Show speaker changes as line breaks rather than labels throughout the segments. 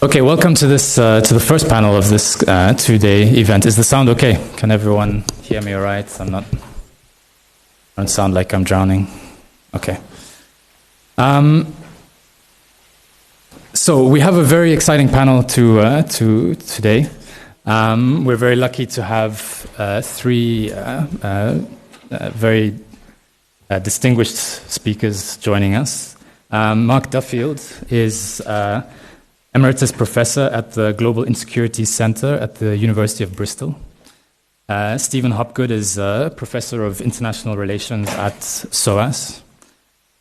Okay, welcome to this to the first panel of this two-day event. Is the sound okay? Can everyone hear me all right? I don't sound like I'm drowning. Okay. So we have a very exciting panel to today. We're very lucky to have three very distinguished speakers joining us. Mark Duffield is Emeritus Professor at the Global Insecurity Center at the University of Bristol. Stephen Hopgood is Professor of International Relations at SOAS.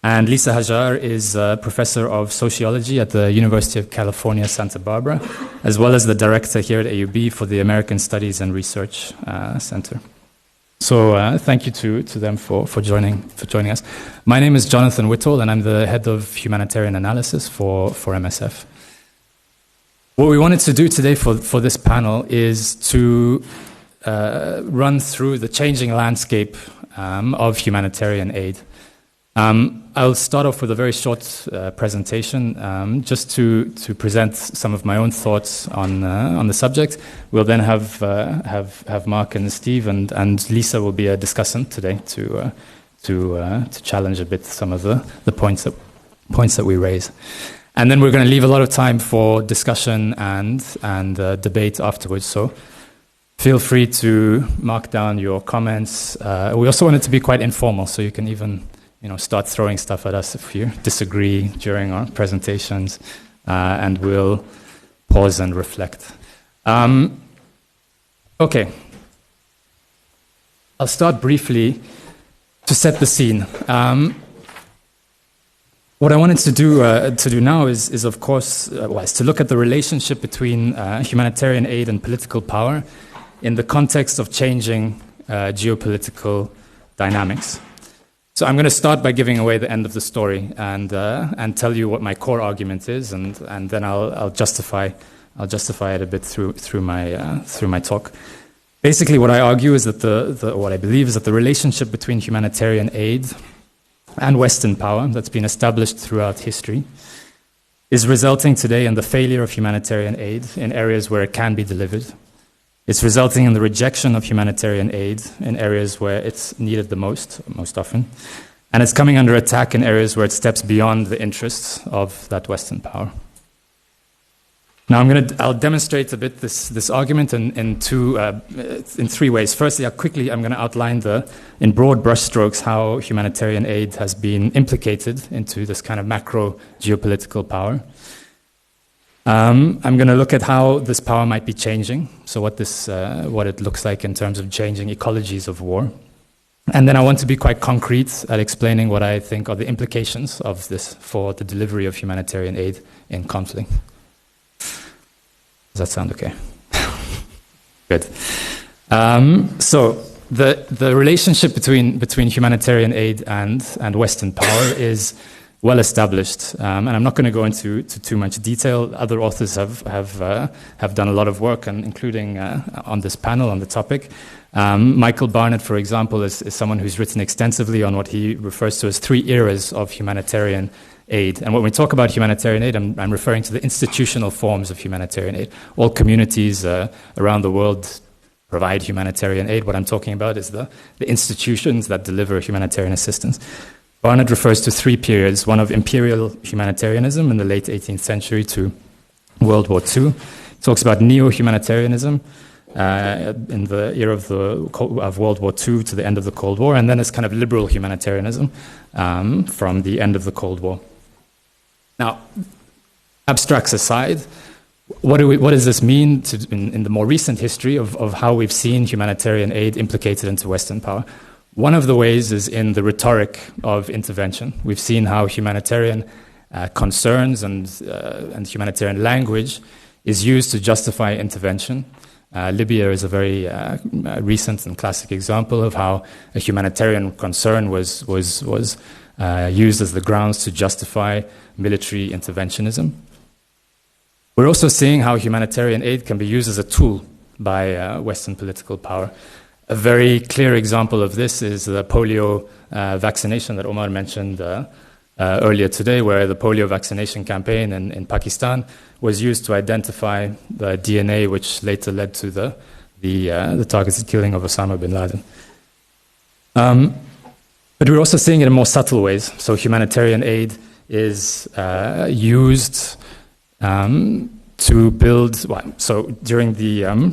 And Lisa Hajar is Professor of Sociology at the University of California, Santa Barbara, as well as the Director here at AUB for the American Studies and Research Center. So thank you to them for joining us. My name is Jonathan Whittle, and I'm the Head of Humanitarian Analysis for MSF. What we wanted to do today for this panel is to run through the changing landscape of humanitarian aid. I'll start off with a very short presentation just to present some of my own thoughts on the subject. We'll then have Mark and Steve and Lisa will be a discussant today to challenge a bit some of the points that we raise. And then we're going to leave a lot of time for discussion and debate afterwards. So feel free to mark down your comments. We also want it to be quite informal, so you can even start throwing stuff at us if you disagree during our presentations, and we'll pause and reflect. Okay. I'll start briefly to set the scene. What I wanted to do now is of course, is to look at the relationship between humanitarian aid and political power in the context of changing geopolitical dynamics. So I'm going to start by giving away the end of the story and tell you what my core argument is, and then I'll justify it a bit through my talk. Basically, what I argue is that what I believe is that the relationship between humanitarian aid and Western power that's been established throughout history is resulting today in the failure of humanitarian aid in areas where it can be delivered. It's resulting in the rejection of humanitarian aid in areas where it's needed the most often. And it's coming under attack in areas where it steps beyond the interests of that Western power. Now I'll demonstrate a bit this argument in three ways. Firstly, I'm going to outline in broad brushstrokes how humanitarian aid has been implicated into this kind of macro geopolitical power. I'm going to look at how this power might be changing, so what it looks like in terms of changing ecologies of war. And then I want to be quite concrete at explaining what I think are the implications of this for the delivery of humanitarian aid in conflict. Does that sound okay? Good. So the relationship between humanitarian aid and Western power is well established, and I'm not going to go into too much detail. Other authors have done a lot of work, and including on this panel on the topic. Michael Barnett, for example, is someone who's written extensively on what he refers to as three eras of humanitarian aid. And when we talk about humanitarian aid, I'm referring to the institutional forms of humanitarian aid. All communities around the world provide humanitarian aid. What I'm talking about is the institutions that deliver humanitarian assistance. Barnett refers to three periods, one of imperial humanitarianism in the late 18th century to World War II. He talks about neo-humanitarianism in the era of World War II to the end of the Cold War, and then it's kind of liberal humanitarianism from the end of the Cold War. Now, abstracts aside, what does this mean in the more recent history of how we've seen humanitarian aid implicated into Western power? One of the ways is in the rhetoric of intervention. We've seen how humanitarian concerns and humanitarian language is used to justify intervention. Libya is a very recent and classic example of how a humanitarian concern was used as the grounds to justify military interventionism. We're also seeing how humanitarian aid can be used as a tool by Western political power. A very clear example of this is the polio vaccination that Omar mentioned earlier today, where the polio vaccination campaign in Pakistan was used to identify the DNA, which later led to the targeted killing of Osama bin Laden. But we're also seeing it in more subtle ways. So humanitarian aid is used to build. Well, so during the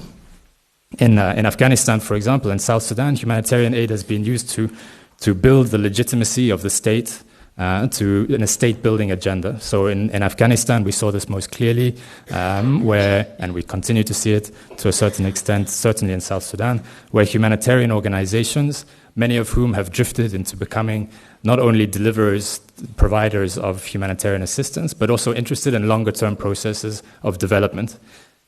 in Afghanistan, for example, in South Sudan, humanitarian aid has been used to build the legitimacy of the state in a state-building agenda. So in Afghanistan, we saw this most clearly, and we continue to see it to a certain extent, certainly in South Sudan, where humanitarian organizations, many of whom have drifted into becoming not only providers of humanitarian assistance, but also interested in longer-term processes of development.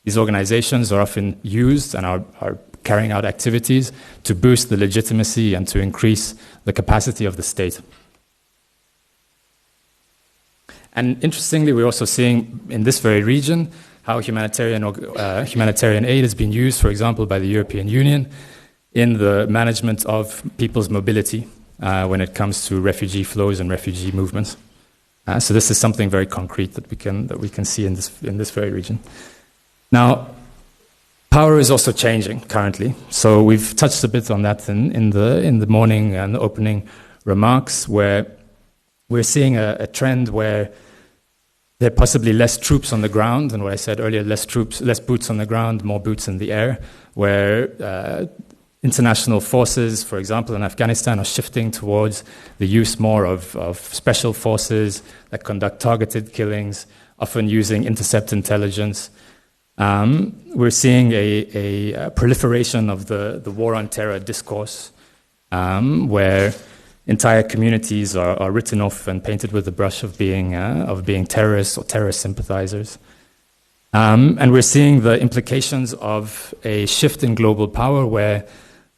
These organizations are often used and are carrying out activities to boost the legitimacy and to increase the capacity of the state. And interestingly, we're also seeing in this very region how humanitarian aid has been used, for example, by the European Union in the management of people's mobility when it comes to refugee flows and refugee movements. So this is something very concrete that we can see in this very region. Now, power is also changing currently. So we've touched a bit on that in the morning and the opening remarks, where we're seeing a trend where there are possibly less troops on the ground, and what I said earlier, less boots on the ground, more boots in the air, where international forces, for example, in Afghanistan, are shifting towards the use more of special forces that conduct targeted killings, often using intercept intelligence. We're seeing a proliferation of the war on terror discourse, where entire communities are written off and painted with the brush of being terrorists or terrorist sympathizers. And we're seeing the implications of a shift in global power, where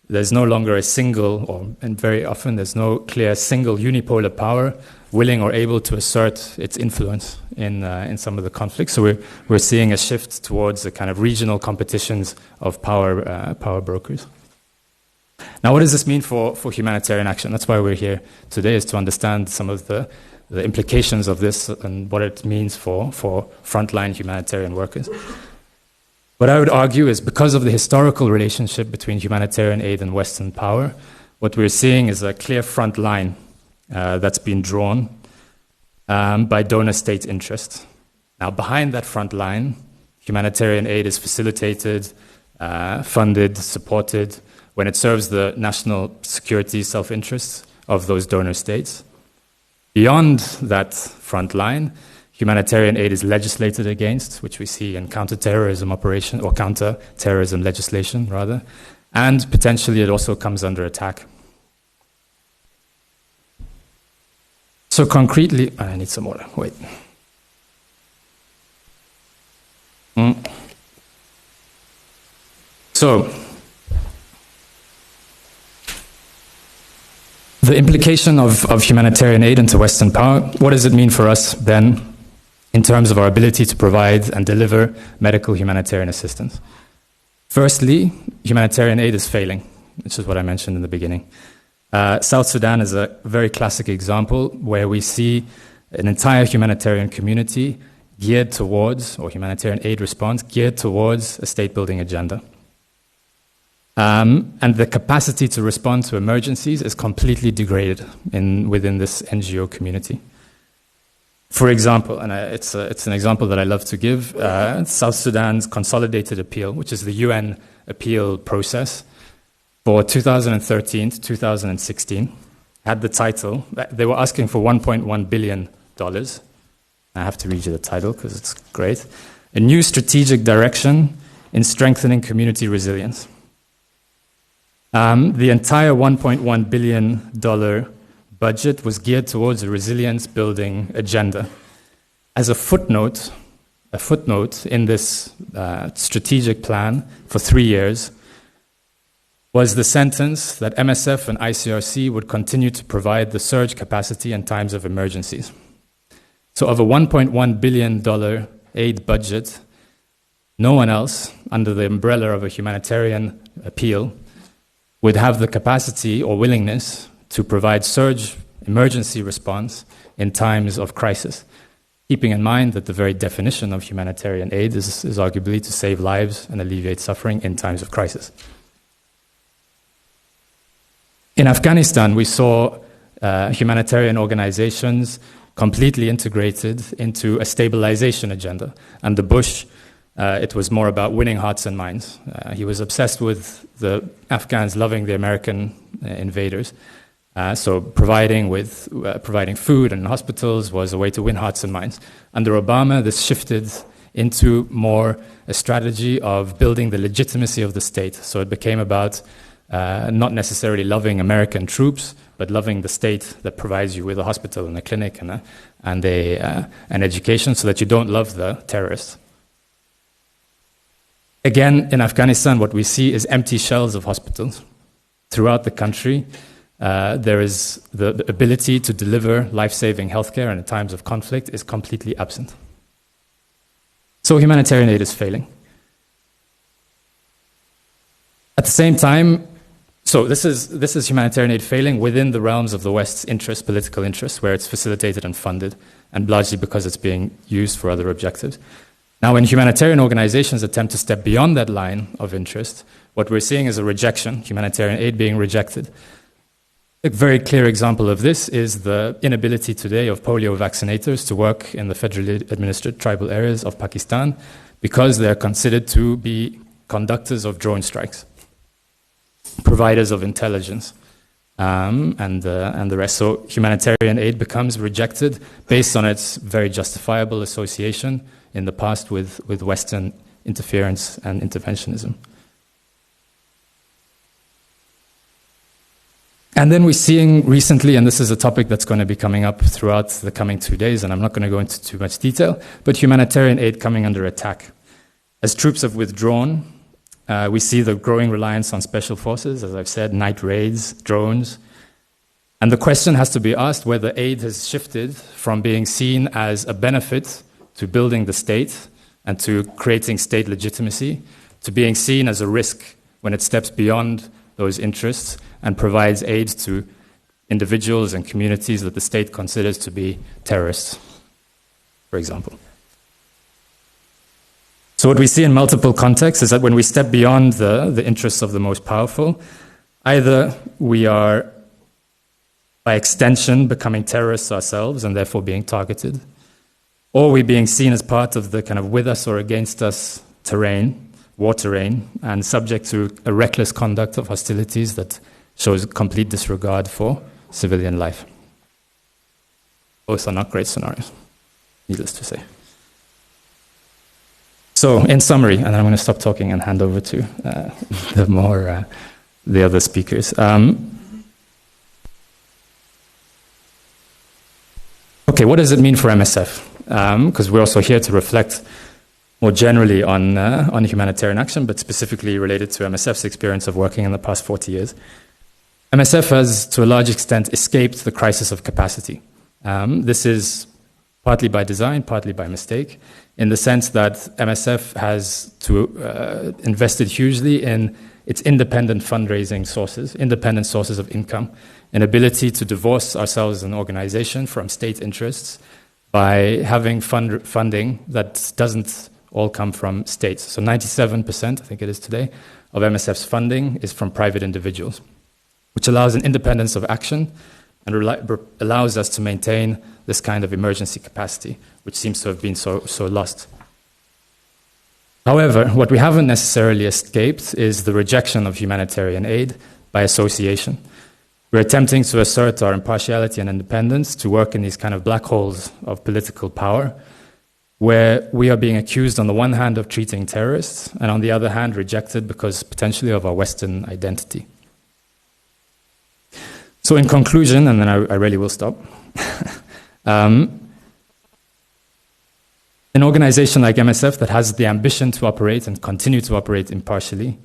there's no longer and very often there's no clear single unipolar power willing or able to assert its influence in some of the conflicts. So we're seeing a shift towards a kind of regional competitions of power brokers. Now, what does this mean for humanitarian action? That's why we're here today, is to understand some of the implications of this and what it means for frontline humanitarian workers. What I would argue is, because of the historical relationship between humanitarian aid and Western power, what we're seeing is a clear front line that's been drawn by donor state interest. Now, behind that front line, humanitarian aid is facilitated, funded, supported when it serves the national security self-interests of those donor states. Beyond that front line, humanitarian aid is legislated against, which we see in counterterrorism operation, or counter-terrorism legislation, rather, and potentially it also comes under attack. So concretely, I need some water, wait. So, the implication of humanitarian aid into Western power, what does it mean for us then in terms of our ability to provide and deliver medical humanitarian assistance? Firstly, humanitarian aid is failing, which is what I mentioned in the beginning. South Sudan is a very classic example where we see an entire humanitarian community geared towards, or humanitarian aid response geared towards, a state-building agenda. And the capacity to respond to emergencies is completely degraded within this NGO community. For example, and it's an example that I love to give, South Sudan's consolidated appeal, which is the UN appeal process for 2013 to 2016, had the title, they were asking for $1.1 billion. I have to read you the title because it's great. A new strategic direction in strengthening community resilience. The entire $1.1 billion budget was geared towards a resilience building agenda. As a footnote in this strategic plan for 3 years was the sentence that MSF and ICRC would continue to provide the surge capacity in times of emergencies. So of a $1.1 billion aid budget, no one else, under the umbrella of a humanitarian appeal, would have the capacity or willingness to provide surge emergency response in times of crisis, keeping in mind that the very definition of humanitarian aid is arguably to save lives and alleviate suffering in times of crisis. In Afghanistan, we saw humanitarian organizations completely integrated into a stabilization agenda. And the Bush, it was more about winning hearts and minds. He was obsessed with the Afghans loving the American invaders. So providing food and hospitals was a way to win hearts and minds. Under Obama, this shifted into more a strategy of building the legitimacy of the state. So it became about not necessarily loving American troops, but loving the state that provides you with a hospital and a clinic and an education, so that you don't love the terrorists. Again, in Afghanistan, what we see is empty shells of hospitals. Throughout the country, there is the ability to deliver life-saving healthcare in times of conflict is completely absent. So humanitarian aid is failing. At the same time, so this is humanitarian aid failing within the realms of the West's interest, political interests, where it's facilitated and funded, and largely because it's being used for other objectives. Now, when humanitarian organizations attempt to step beyond that line of interest, what we're seeing is a rejection, humanitarian aid being rejected. A very clear example of this is the inability today of polio vaccinators to work in the federally administered tribal areas of Pakistan because they're considered to be conductors of drone strikes, providers of intelligence, and the rest. So humanitarian aid becomes rejected based on its very justifiable association in the past with Western interference and interventionism. And then we're seeing recently, and this is a topic that's going to be coming up throughout the coming 2 days, and I'm not going to go into too much detail, but humanitarian aid coming under attack. As troops have withdrawn, we see the growing reliance on special forces, as I've said, night raids, drones. And the question has to be asked whether aid has shifted from being seen as a benefit to building the state and to creating state legitimacy, to being seen as a risk when it steps beyond those interests and provides aid to individuals and communities that the state considers to be terrorists, for example. So what we see in multiple contexts is that when we step beyond the interests of the most powerful, either we are, by extension, becoming terrorists ourselves and therefore being targeted, or we're being seen as part of the kind of with us or against us terrain, war terrain, and subject to a reckless conduct of hostilities that shows complete disregard for civilian life. Both are not great scenarios, needless to say. So, in summary, and I'm going to stop talking and hand over to the other speakers. Okay, what does it mean for MSF? Because we're also here to reflect more generally on humanitarian action, but specifically related to MSF's experience of working in the past 40 years. MSF has, to a large extent, escaped the crisis of capacity. This is partly by design, partly by mistake, in the sense that MSF has invested hugely in its independent fundraising sources, independent sources of income, an ability to divorce ourselves as an organization from state interests by having funding that doesn't all come from states. So 97%, I think it is today, of MSF's funding is from private individuals, which allows an independence of action and allows us to maintain this kind of emergency capacity, which seems to have been so lost. However, what we haven't necessarily escaped is the rejection of humanitarian aid by association. We're attempting to assert our impartiality and independence to work in these kind of black holes of political power, where we are being accused on the one hand of treating terrorists, and on the other hand rejected because potentially of our Western identity. So in conclusion, and then I really will stop, an organization like MSF that has the ambition to operate and continue to operate impartially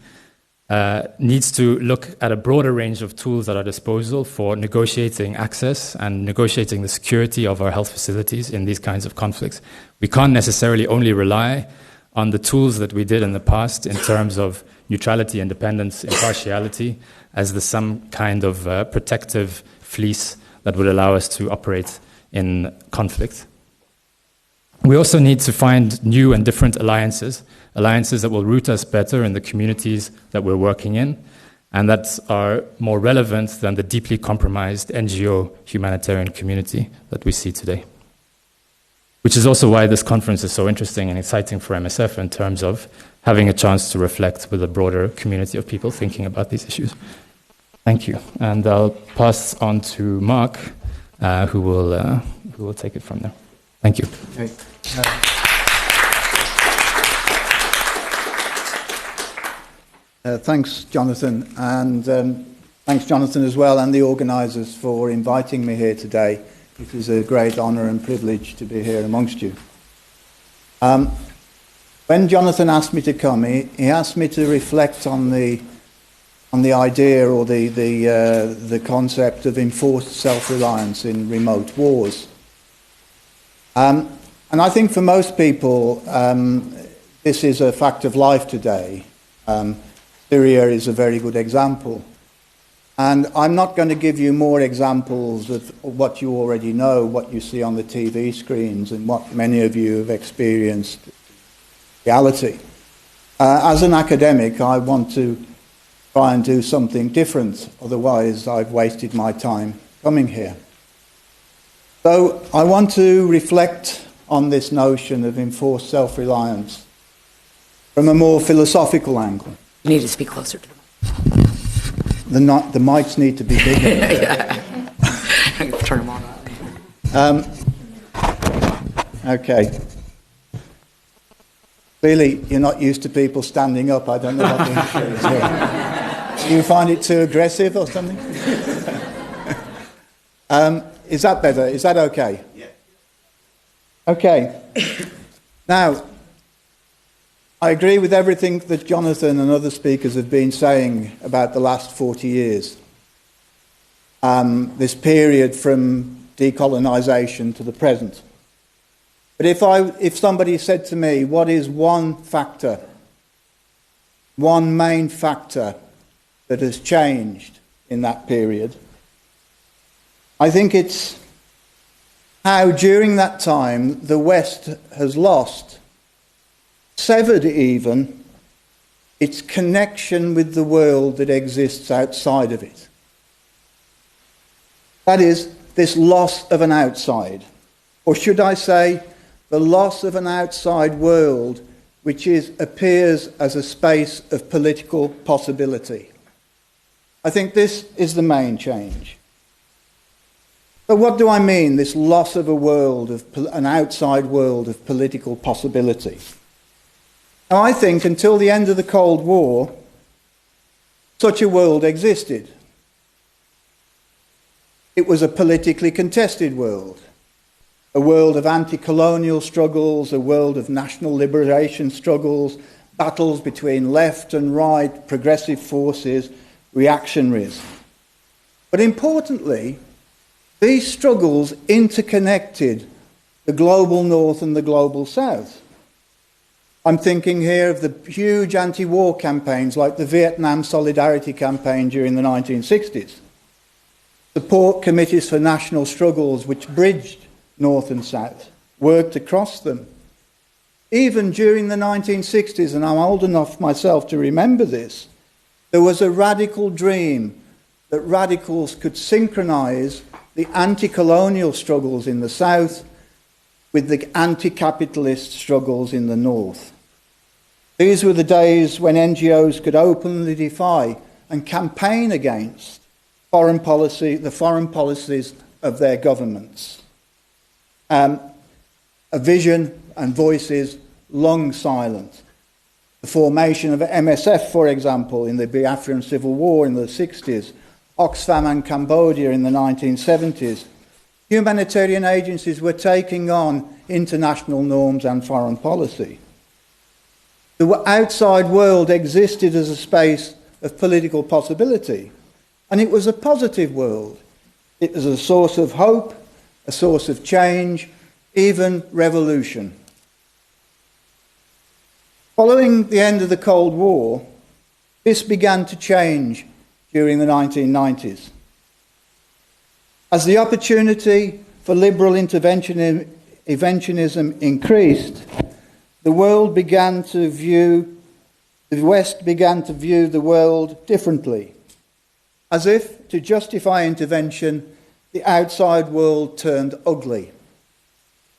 needs to look at a broader range of tools at our disposal for negotiating access and negotiating the security of our health facilities in these kinds of conflicts. We can't necessarily only rely on the tools that we did in the past in terms of neutrality, independence, impartiality, as some kind of protective fleece that would allow us to operate in conflict. We also need to find new and different alliances that will root us better in the communities that we're working in, and that are more relevant than the deeply compromised NGO humanitarian community that we see today. Which is also why this conference is so interesting and exciting for MSF in terms of having a chance to reflect with a broader community of people thinking about these issues. Thank you. And I'll pass on to Mark, who will take it from there. Thank you.
Okay. Thanks, Jonathan, and thanks, Jonathan, as well, and the organisers for inviting me here today. It is a great honour and privilege to be here amongst you. When Jonathan asked me to come, he asked me to reflect on the idea or the concept of enforced self-reliance in remote wars. And I think for most people, this is a fact of life today. Syria is a very good example. And I'm not going to give you more examples of what you already know, what you see on the TV screens, and what many of you have experienced in reality. As an academic, I want to try and do something different, otherwise I've wasted my time coming here. So I want to reflect on this notion of enforced self-reliance from a more philosophical angle.
You need to speak closer to them.
The mics need to be bigger.
Yeah. Turn them on.
Okay. Clearly, you're not used to people standing up. I don't know what the issue is here. Do you find it too aggressive or something? Is that better? Is that okay?
Yeah.
Okay. Now, I agree with everything that Jonathan and other speakers have been saying about the last 40 years. This period from decolonisation to the present. But if somebody said to me, what is one main factor that has changed in that period, I think it's how during that time the West has lost, severed even, its connection with the world that exists outside of it. That is, this loss of an outside, or should I say, the loss of an outside world which appears as a space of political possibility. I think this is the main change. So what do I mean, this loss of an outside world of political possibility? Now, I think until the end of the Cold War, such a world existed. It was a politically contested world, a world of anti-colonial struggles, a world of national liberation struggles, battles between left and right, progressive forces, reactionaries. But importantly, these struggles interconnected the global North and the global South. I'm thinking here of the huge anti-war campaigns like the Vietnam Solidarity Campaign during the 1960s, support committees for national struggles which bridged North and South, worked across them. Even during the 1960s, and I'm old enough myself to remember this, there was a radical dream that radicals could synchronise the anti-colonial struggles in the South with the anti-capitalist struggles in the North. These were the days when NGOs could openly defy and campaign against the foreign policies of their governments. A vision and voices long silent. The formation of MSF, for example, in the Biafran Civil War in the 60s, Oxfam and Cambodia in the 1970s, humanitarian agencies were taking on international norms and foreign policy. The outside world existed as a space of political possibility, and it was a positive world. It was a source of hope, a source of change, even revolution. Following the end of the Cold War, this began to change during the 1990s. As the opportunity for liberal interventionism increased, the West began to view the world differently. As if to justify intervention, the outside world turned ugly.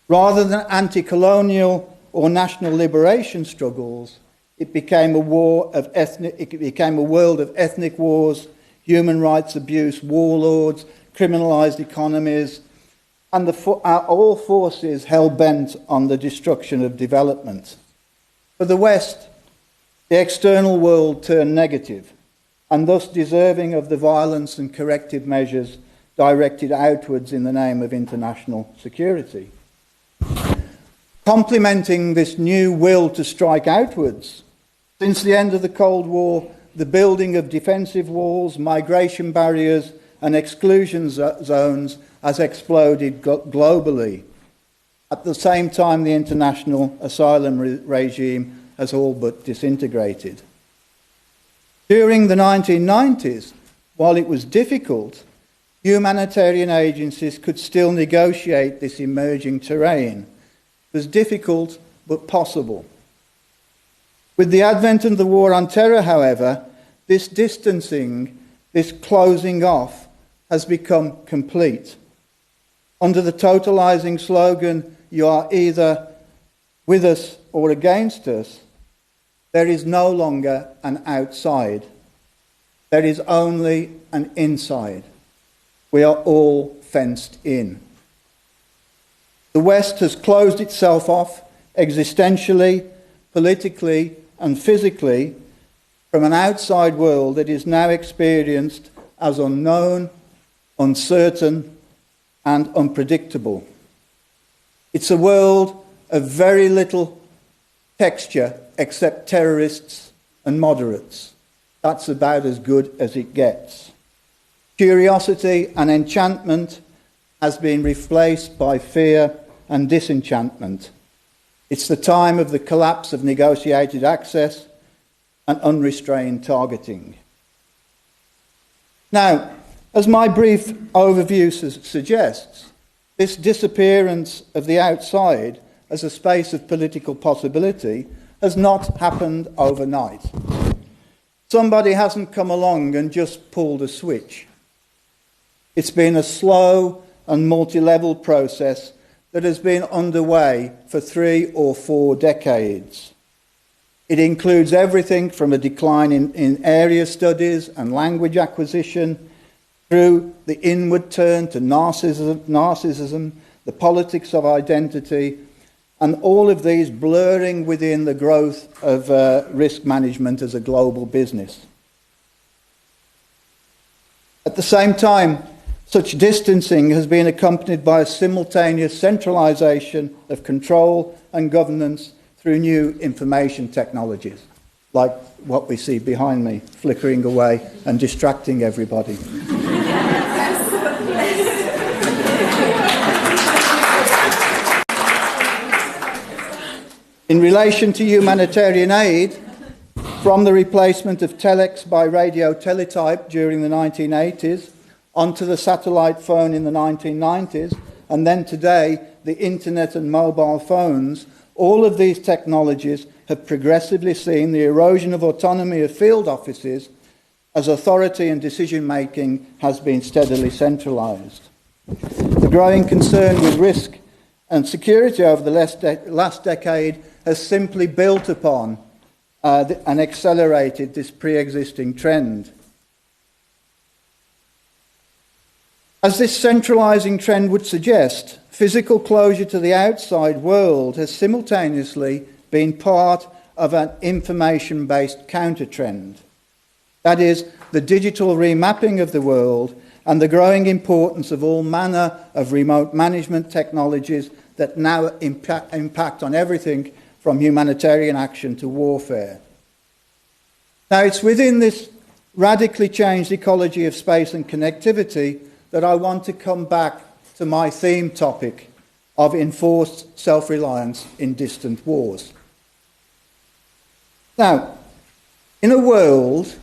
Rather than anti-colonial or national liberation struggles, it became a world of ethnic wars, human rights abuse, warlords, criminalised economies, and all forces hell-bent on the destruction of development. For the West, the external world turned negative, and thus deserving of the violence and corrective measures directed outwards in the name of international security. Complementing this new will to strike outwards, since the end of the Cold War, the building of defensive walls, migration barriers, and exclusion zones has exploded globally. At the same time, the international asylum regime has all but disintegrated. During the 1990s, while it was difficult, humanitarian agencies could still negotiate this emerging terrain. It was difficult, but possible. With the advent of the war on terror, however, this distancing, this closing off, has become complete. Under the totalizing slogan, "You are either with us or against us," there is no longer an outside. There is only an inside. We are all fenced in. The West has closed itself off existentially, politically, and physically from an outside world that is now experienced as unknown, uncertain, and unpredictable. It's a world of very little texture except terrorists and moderates. That's about as good as it gets. Curiosity and enchantment has been replaced by fear and disenchantment. It's the time of the collapse of negotiated access and unrestrained targeting. Now, as my brief overview suggests, this disappearance of the outside as a space of political possibility has not happened overnight. Somebody hasn't come along and just pulled a switch. It's been a slow and multi-level process that has been underway for 3 or 4 decades. It includes everything from a decline in area studies and language acquisition through the inward turn to narcissism, the politics of identity, and all of these blurring within the growth of risk management as a global business. At the same time, such distancing has been accompanied by a simultaneous centralisation of control and governance through new information technologies, like what we see behind me, flickering away and distracting everybody. In relation to humanitarian aid, from the replacement of telex by radio teletype during the 1980s, onto the satellite phone in the 1990s, and then today, the internet and mobile phones, all of these technologies have progressively seen the erosion of autonomy of field offices as authority and decision-making has been steadily centralised. The growing concern with risk and security over the last decade has simply built upon and accelerated this pre-existing trend. As this centralising trend would suggest, physical closure to the outside world has simultaneously been part of an information-based counter-trend. That is, the digital remapping of the world and the growing importance of all manner of remote management technologies that now impact on everything from humanitarian action to warfare. Now, it's within this radically changed ecology of space and connectivity that I want to come back to my theme topic of enforced self-reliance in distant wars. Now, in a world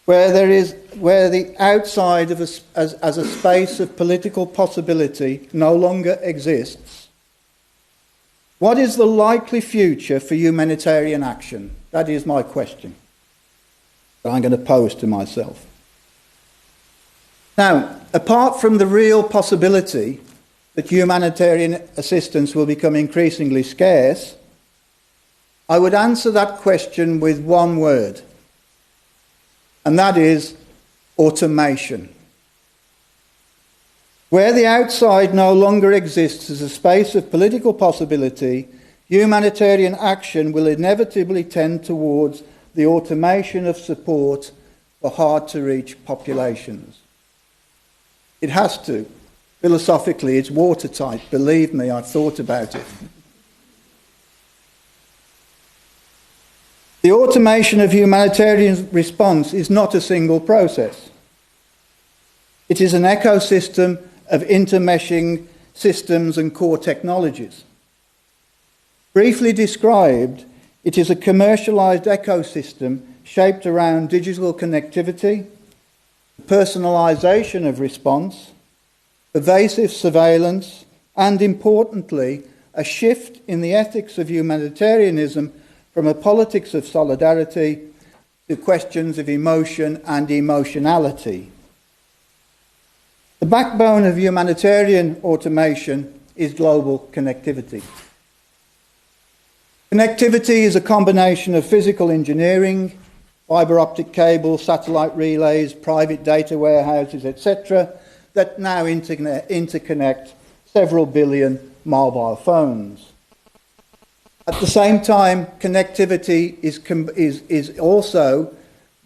where the outside of as a space of political possibility no longer exists, what is the likely future for humanitarian action? That is my question that I'm going to pose to myself. Now, apart from the real possibility that humanitarian assistance will become increasingly scarce, I would answer that question with one word, and that is automation. Where the outside no longer exists as a space of political possibility, humanitarian action will inevitably tend towards the automation of support for hard-to-reach populations. It has to. Philosophically, it's watertight. Believe me, I've thought about it. The automation of humanitarian response is not a single process. It is an ecosystem of intermeshing systems and core technologies. Briefly described, it is a commercialized ecosystem shaped around digital connectivity, personalization of response, pervasive surveillance, and importantly, a shift in the ethics of humanitarianism from a politics of solidarity to questions of emotion and emotionality. The backbone of humanitarian automation is global connectivity. Connectivity is a combination of physical engineering, fibre optic cables, satellite relays, private data warehouses, etc., that now interconnect several billion mobile phones. At the same time, connectivity is also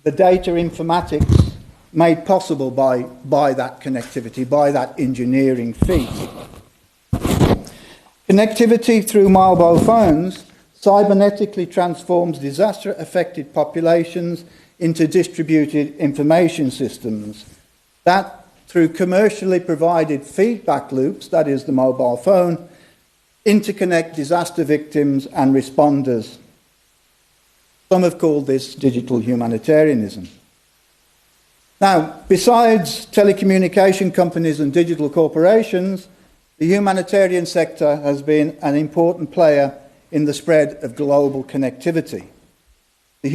the data informatics made possible by that connectivity, by that engineering feat. Connectivity through mobile phones cybernetically transforms disaster-affected populations into distributed information systems that, through commercially provided feedback loops, that is the mobile phone, interconnect disaster victims and responders. Some have called this digital humanitarianism. Now, besides telecommunication companies and digital corporations, the humanitarian sector has been an important player in the spread of global connectivity. The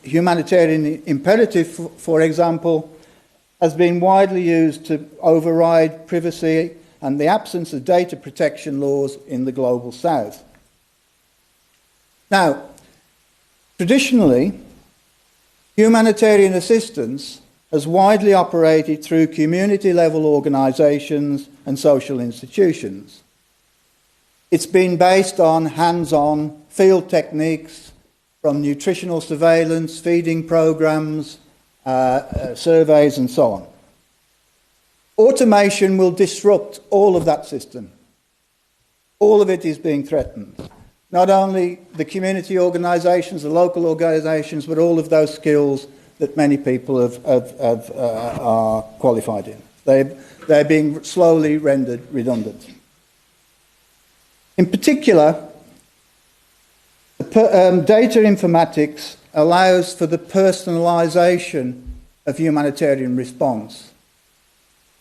humanitarian imperative, for example, has been widely used to override privacy and the absence of data protection laws in the global south. Now, traditionally, humanitarian assistance has widely operated through community-level organisations and social institutions. It's been based on hands-on field techniques from nutritional surveillance, feeding programmes, surveys and so on. Automation will disrupt all of that system. All of it is being threatened. Not only the community organisations, the local organisations, but all of those skills that many people are qualified in. They're being slowly rendered redundant. In particular, data informatics allows for the personalisation of humanitarian response,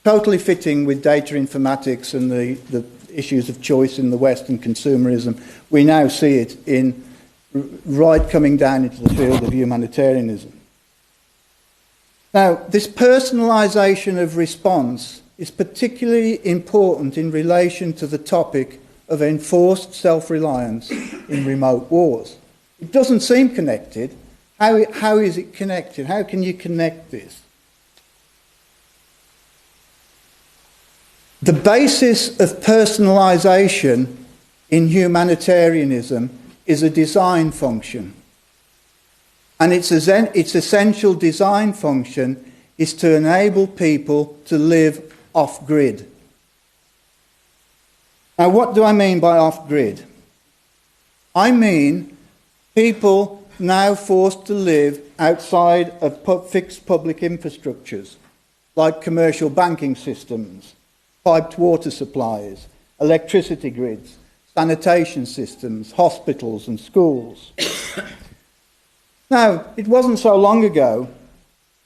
totally fitting with data informatics and the issues of choice in the West and consumerism. We now see it right coming down into the field of humanitarianism. Now, this personalisation of response is particularly important in relation to the topic of enforced self-reliance in remote wars. It doesn't seem connected. How is it connected? How can you connect this? The basis of personalisation in humanitarianism is a design function. And its essential design function is to enable people to live off-grid. Now, what do I mean by off-grid? I mean people now forced to live outside of fixed public infrastructures, like commercial banking systems, piped water supplies, electricity grids, sanitation systems, hospitals and schools. Now, it wasn't so long ago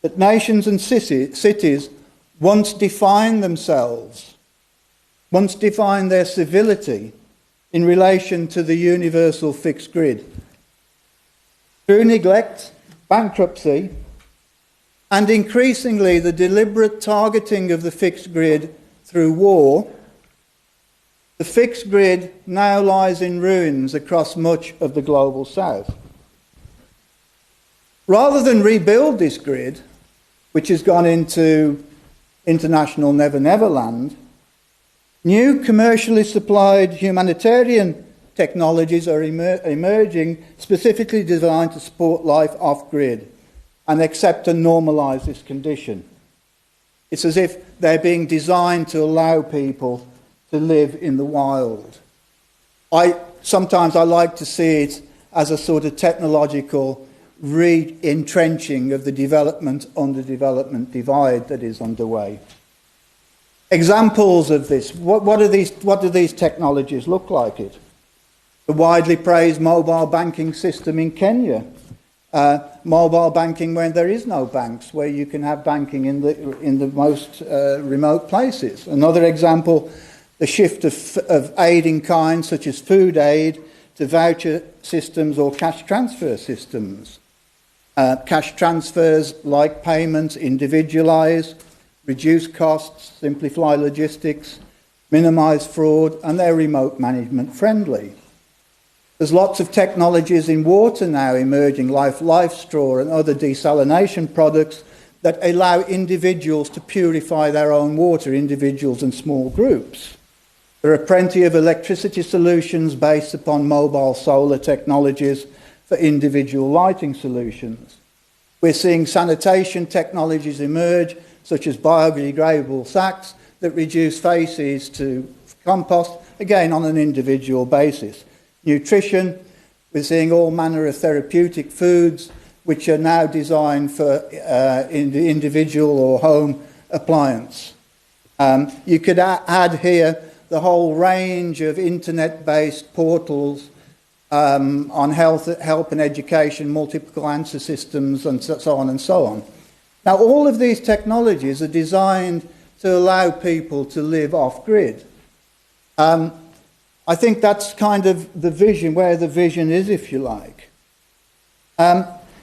that nations and cities once defined themselves, once defined their civility in relation to the universal fixed grid. Through neglect, bankruptcy, and increasingly the deliberate targeting of the fixed grid through war, the fixed grid now lies in ruins across much of the global south. Rather than rebuild this grid, which has gone into international never-never land, new commercially supplied humanitarian technologies are emerging specifically designed to support life off-grid and accept and normalise this condition. It's as if they're being designed to allow people to live in the wild. Sometimes I like to see it as a sort of technological re-entrenching of the development-underdevelopment divide that is underway. Examples of this, what do these technologies look like it? The widely praised mobile banking system in Kenya. Mobile banking when there is no banks, where you can have banking in the most remote places. Another example, the shift of aid in kind, such as food aid, to voucher systems or cash transfer systems. Cash transfers, like payments, individualise, reduce costs, simplify logistics, minimise fraud, and they're remote management friendly. There's lots of technologies in water now emerging, like LifeStraw and other desalination products that allow individuals to purify their own water, individuals and small groups. There are plenty of electricity solutions based upon mobile solar technologies for individual lighting solutions. We're seeing sanitation technologies emerge, such as biodegradable sacks that reduce faeces to compost, again on an individual basis. Nutrition, we're seeing all manner of therapeutic foods which are now designed for individual or home appliance. You could add here the whole range of internet-based portals on health and education, multiple answer systems, and so on and so on. Now, all of these technologies are designed to allow people to live off-grid. I think that's kind of the vision, where the vision is, if you like.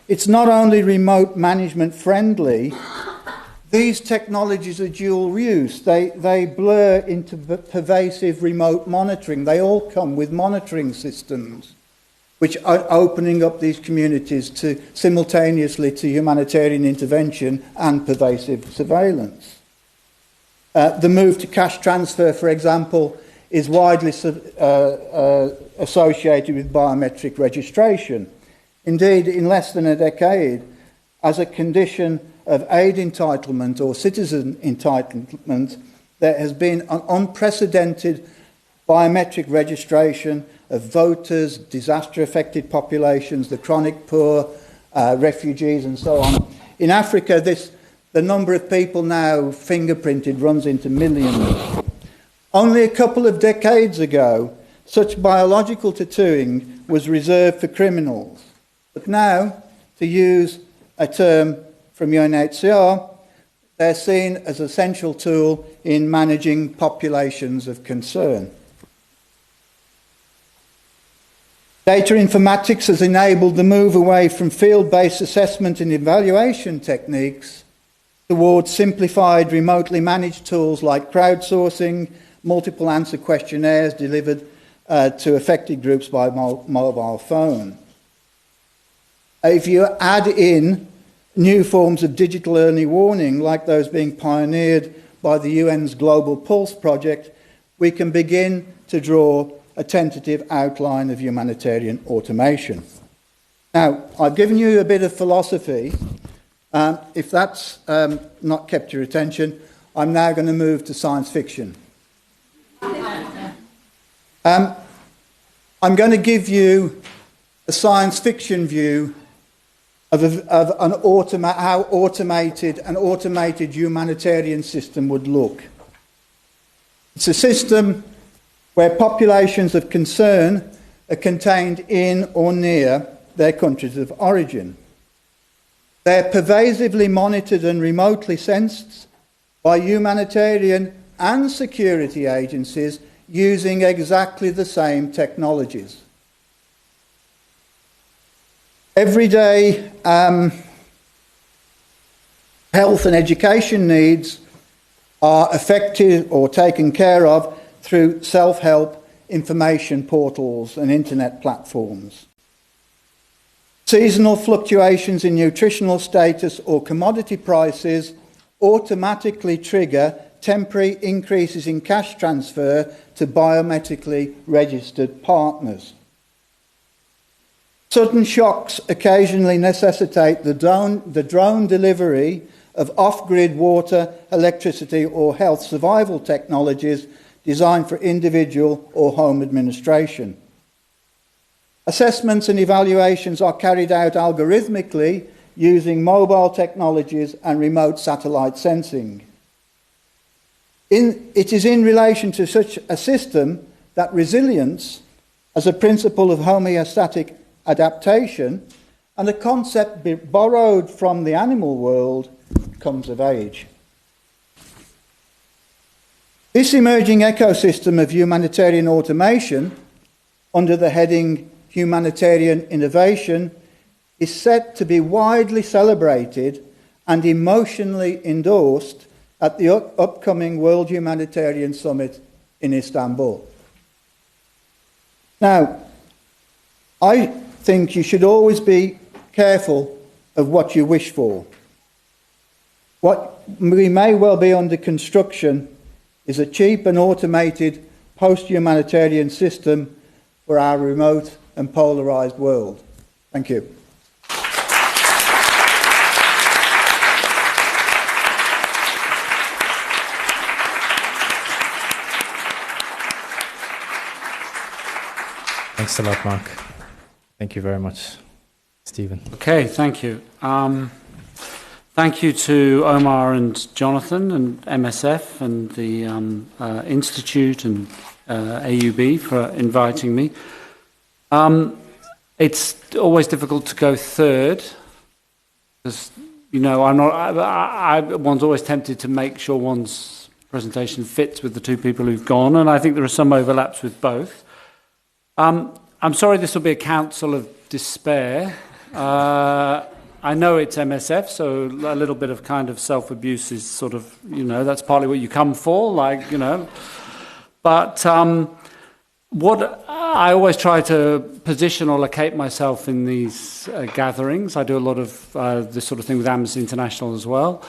It's not only remote management friendly, these technologies are dual use. They blur into pervasive remote monitoring. They all come with monitoring systems, which are opening up these communities to simultaneously to humanitarian intervention and pervasive surveillance. The move to cash transfer, for example, is widely associated with biometric registration. Indeed, in less than a decade, as a condition of aid entitlement or citizen entitlement, there has been an unprecedented biometric registration of voters, disaster-affected populations, the chronic poor, refugees, and so on. In Africa, the number of people now fingerprinted runs into millions. Only a couple of decades ago, such biological tattooing was reserved for criminals. But now, to use a term from UNHCR, they're seen as an essential tool in managing populations of concern. Data informatics has enabled the move away from field-based assessment and evaluation techniques towards simplified, remotely managed tools like crowdsourcing, multiple answer questionnaires delivered to affected groups by mobile phone. If you add in new forms of digital early warning, like those being pioneered by the UN's Global Pulse project, we can begin to draw a tentative outline of humanitarian automation. Now, I've given you a bit of philosophy. If that's not kept your attention, I'm now going to move to science fiction. I'm going to give you a science fiction view of how an automated humanitarian system would look. It's a system where populations of concern are contained in or near their countries of origin. They're pervasively monitored and remotely sensed by humanitarian and security agencies using exactly the same technologies. Everyday health and education needs are affected or taken care of through self-help information portals and internet platforms. Seasonal fluctuations in nutritional status or commodity prices automatically trigger temporary increases in cash transfer to biometrically registered partners. Sudden shocks occasionally necessitate the drone delivery of off-grid water, electricity or health survival technologies designed for individual or home administration. Assessments and evaluations are carried out algorithmically using mobile technologies and remote satellite sensing. It is in relation to such a system that resilience, as a principle of homeostatic adaptation and a concept borrowed from the animal world, comes of age. This emerging ecosystem of humanitarian automation, under the heading Humanitarian Innovation, is set to be widely celebrated and emotionally endorsed at the upcoming World Humanitarian Summit in Istanbul. Now, I think you should always be careful of what you wish for. What we may well be under construction is a cheap and automated post-humanitarian system for our remote and polarised world. Thank you.
Thanks a lot, Mark. Thank you very much, Stephen.
Okay, thank you. Thank you to Omar and Jonathan and MSF and the Institute and AUB for inviting me. It's always difficult to go third because, you know, one's always tempted to make sure one's presentation fits with the two people who've gone, and I think there are some overlaps with both. I'm sorry this will be a council of despair. I know it's MSF, so a little bit of kind of self-abuse is sort of, you know, that's partly what you come for, like, you know. But what I always try to position or locate myself in these gatherings. I do a lot of this sort of thing with Amnesty International as well.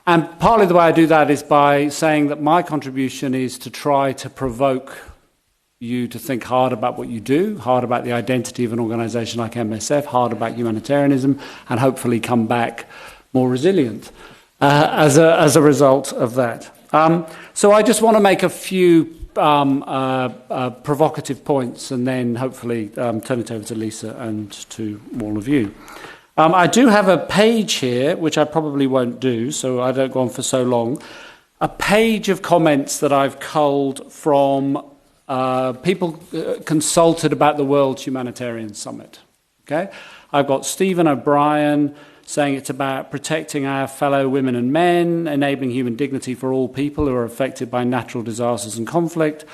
And partly the way I do that is by saying that my contribution is to try to provoke you to think hard about what you do, hard about the identity of an organisation like MSF, hard about humanitarianism, and hopefully come back more resilient as a result of that. So I just want to make a few provocative points and then hopefully turn it over to Lisa and to all of you. I do have a page here, which I probably won't do, so I don't go on for so long, a page of comments that I've culled from people consulted about the World Humanitarian Summit. Okay, I've got Stephen O'Brien saying it's about protecting our fellow women and men, enabling human dignity for all people who are affected by natural disasters and conflict.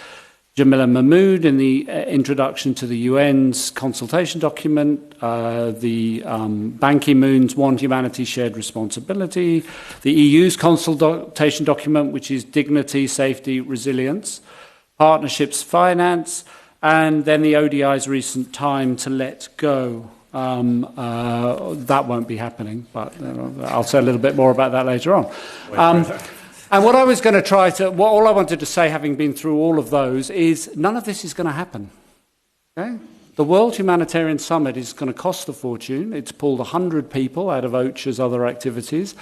Jamila Mahmood in the introduction to the UN's consultation document, the Ban Ki-moon's One Humanity Shared Responsibility, the EU's consultation document, which is dignity, safety, resilience, partnerships, finance, and then the ODI's recent time to let go. That won't be happening, but I'll say a little bit more about that later on. And what I was going to all I wanted to say, having been through all of those, is none of this is going to happen. Okay? The World Humanitarian Summit is going to cost a fortune. It's pulled 100 people out of OCHA's other activities.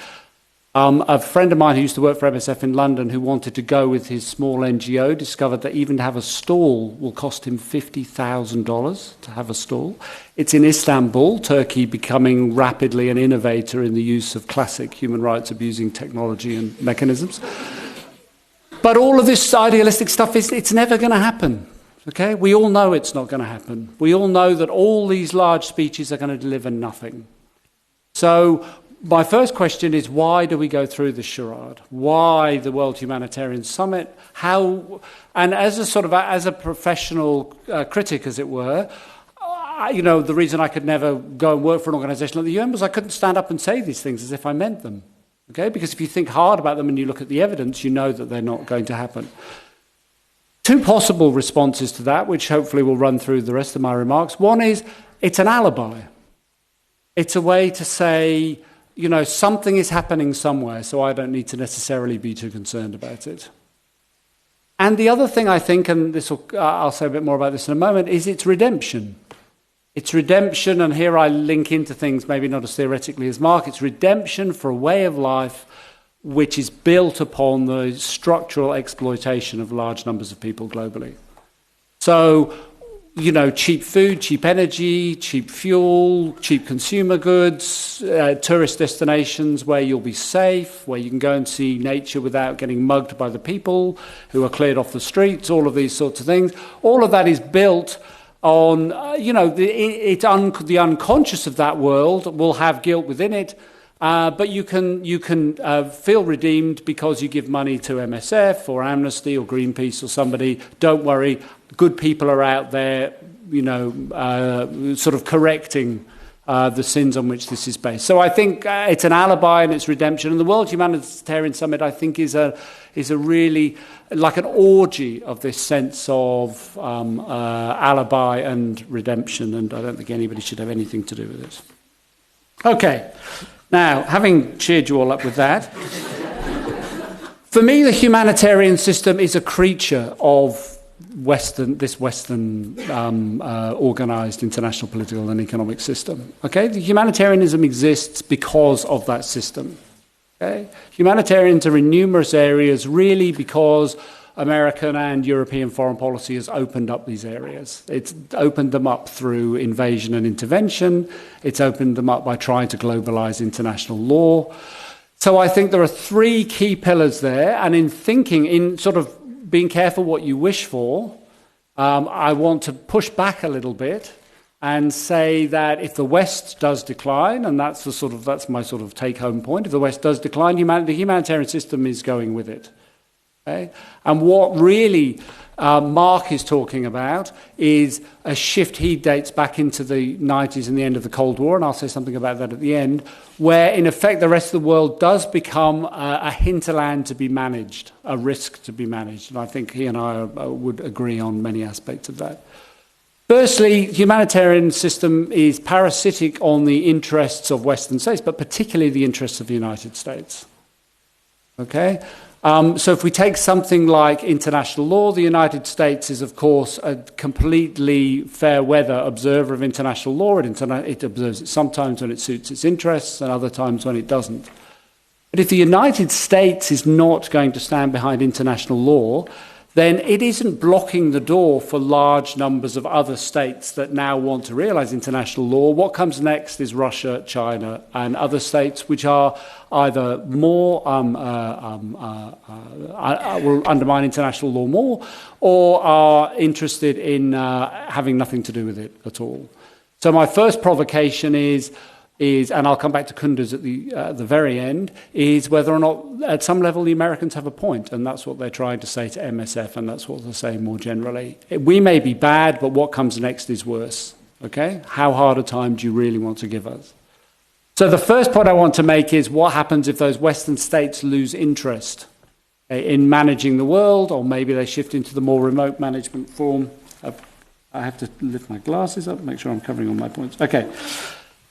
A friend of mine who used to work for MSF in London, who wanted to go with his small NGO, discovered that even to have a stall will cost him $50,000 to have a stall. It's in Istanbul, Turkey becoming rapidly an innovator in the use of classic human rights abusing technology and mechanisms. But all of this idealistic stuff, it's never going to happen. Okay? We all know it's not going to happen. We all know that all these large speeches are going to deliver nothing. So my first question is, why do we go through this charade? Why the World Humanitarian Summit? How? And as a professional critic, as it were, the reason I could never go and work for an organisation like the UN was I couldn't stand up and say these things as if I meant them. Okay, because if you think hard about them and you look at the evidence, you know that they're not going to happen. Two possible responses to that, which hopefully will run through the rest of my remarks. One is, it's an alibi. It's a way to say, something is happening somewhere, so I don't need to necessarily be too concerned about it. And the other thing I think, and I'll say a bit more about this in a moment, is its redemption. It's redemption, and here I link into things maybe not as theoretically as Mark, it's redemption for a way of life which is built upon the structural exploitation of large numbers of people globally. So, cheap food, cheap energy, cheap fuel, cheap consumer goods, tourist destinations where you'll be safe, where you can go and see nature without getting mugged by the people who are cleared off the streets, all of these sorts of things. All of that is built on, the unconscious of that world will have guilt within it, but you can feel redeemed because you give money to MSF or Amnesty or Greenpeace or somebody. Don't worry, good people are out there, sort of correcting the sins on which this is based. So I think it's an alibi and it's redemption. And the World Humanitarian Summit, I think, is a really like an orgy of this sense of alibi and redemption. And I don't think anybody should have anything to do with it. Okay. Now, having cheered you all up with that, for me, the humanitarian system is a creature of this Western organised international political and economic system. Okay, the humanitarianism exists because of that system. Okay, humanitarians are in numerous areas, really because American and European foreign policy has opened up these areas. It's opened them up through invasion and intervention. It's opened them up by trying to globalize international law. So I think there are three key pillars there. And in thinking, in sort of being careful what you wish for, I want to push back a little bit and say that if the West does decline, and that's my sort of take-home point, if the West does decline, the humanitarian system is going with it. Okay? And what really Mark is talking about is a shift he dates back into the 90s and the end of the Cold War, and I'll say something about that at the end, where in effect the rest of the world does become a hinterland to be managed, a risk to be managed. And I think he and I would agree on many aspects of that. Firstly, the humanitarian system is parasitic on the interests of Western states, but particularly the interests of the United States. Okay? So if we take something like international law, the United States is, of course, a completely fair weather observer of international law. It observes it sometimes when it suits its interests and other times when it doesn't. But if the United States is not going to stand behind international law, then it isn't blocking the door for large numbers of other states that now want to realize international law. What comes next is Russia, China, and other states which are either more will undermine international law more, or are interested in having nothing to do with it at all. So my first provocation is, and I'll come back to Kunda's at the very end, is whether or not at some level the Americans have a point, and that's what they're trying to say to MSF, and that's what they're saying more generally. We may be bad, but what comes next is worse. Okay? How hard a time do you really want to give us? So the first point I want to make is what happens if those Western states lose interest in managing the world, or maybe they shift into the more remote management form. I have to lift my glasses up, make sure I'm covering all my points. Okay.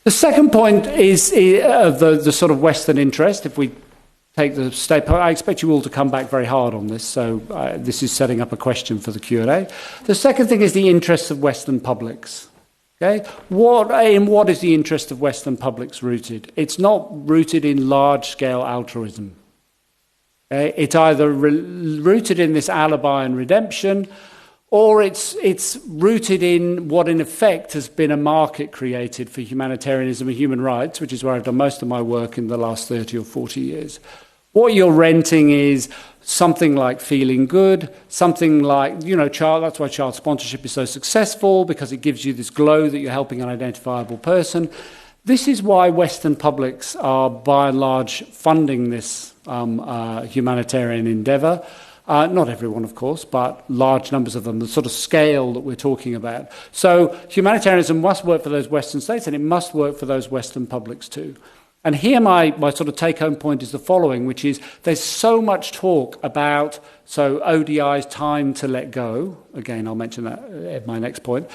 The second point is the sort of Western interest. If we take the state, I expect you all to come back very hard on this, so this is setting up a question for the Q&A. The second thing is the interests of Western publics. Okay, what is the interest of Western publics rooted? It's not rooted in large-scale altruism. Okay? It's either rooted in this alibi and redemption, or it's rooted in what in effect has been a market created for humanitarianism and human rights, which is where I've done most of my work in the last 30 or 40 years. What you're renting is something like feeling good, something like, that's why child sponsorship is so successful, because it gives you this glow that you're helping an identifiable person. This is why Western publics are, by and large, funding this humanitarian endeavour. Not everyone, of course, but large numbers of them, the sort of scale that we're talking about. So humanitarianism must work for those Western states, and it must work for those Western publics too. And here my sort of take-home point is the following, which is there's so much talk about, so ODI's time to let go, again I'll mention that at my next point,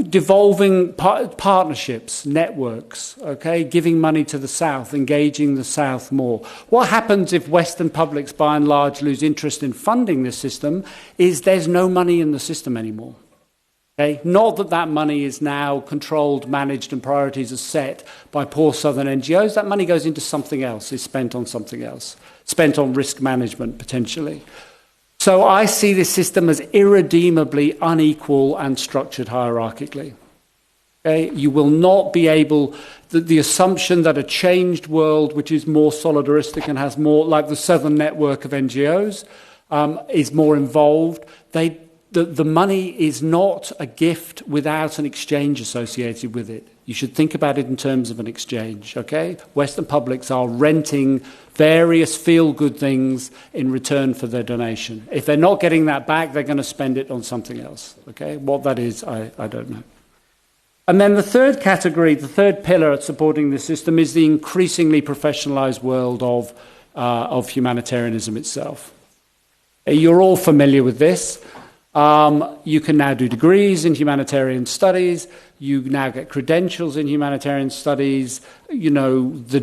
devolving partnerships, networks, okay, giving money to the South, engaging the South more. What happens if Western publics by and large lose interest in funding this system is there's no money in the system anymore. Okay? Not that that money is now controlled, managed, and priorities are set by poor Southern NGOs. That money goes into something else, is spent on something else, spent on risk management, potentially. So I see this system as irredeemably unequal and structured hierarchically. Okay? You will not be able, the assumption that a changed world, which is more solidaristic and has more, like the Southern network of NGOs, is more involved, the money is not a gift without an exchange associated with it. You should think about it in terms of an exchange, okay? Western publics are renting various feel-good things in return for their donation. If they're not getting that back, they're going to spend it on something else, okay? What that is, I don't know. And then the third category, the third pillar at supporting this system is the increasingly professionalized world of humanitarianism itself. You're all familiar with this. You can now do degrees in humanitarian studies. You now get credentials in humanitarian studies. You know, the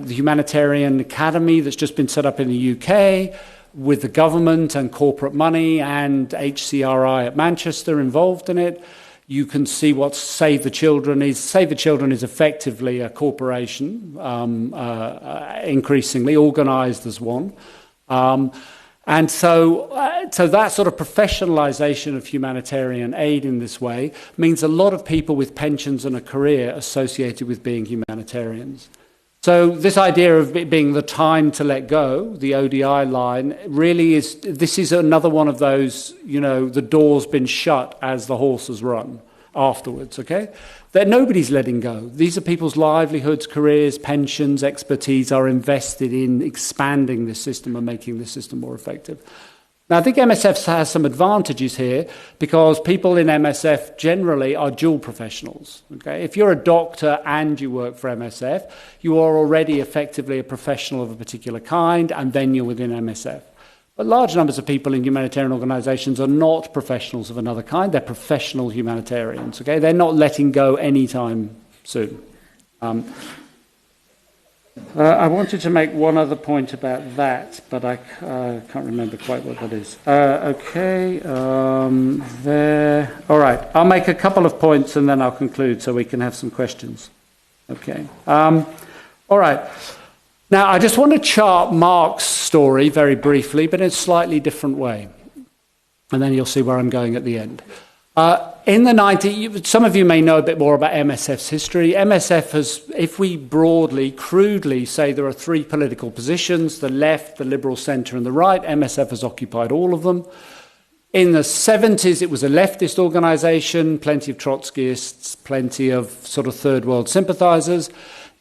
humanitarian academy that's just been set up in the UK with the government and corporate money and HCRI at Manchester involved in it. You can see what Save the Children is. Save the Children is effectively a corporation, increasingly organised as one. And so that sort of professionalisation of humanitarian aid in this way means a lot of people with pensions and a career associated with being humanitarians. So this idea of it being the time to let go, the ODI line, really this is another one of those, you know, the door's been shut as the horse has run afterwards, okay? That nobody's letting go. These are people's livelihoods, careers, pensions, expertise are invested in expanding this system and making this system more effective. Now, I think MSF has some advantages here because people in MSF generally are dual professionals. Okay? If you're a doctor and you work for MSF, you are already effectively a professional of a particular kind, and then you're within MSF. But large numbers of people in humanitarian organisations are not professionals of another kind. They're professional humanitarians. Okay? They're not letting go anytime soon. I wanted to make one other point about that, but I can't remember quite what that is. There. All right. I'll make a couple of points and then I'll conclude so we can have some questions. Okay. All right. Now, I just want to chart Mark's story very briefly, but in a slightly different way. And then you'll see where I'm going at the end. In the 90s, some of you may know a bit more about MSF's history. MSF has, if we broadly, crudely say there are three political positions, the left, the liberal centre and the right, MSF has occupied all of them. In the 70s, it was a leftist organisation, plenty of Trotskyists, plenty of sort of third world sympathisers.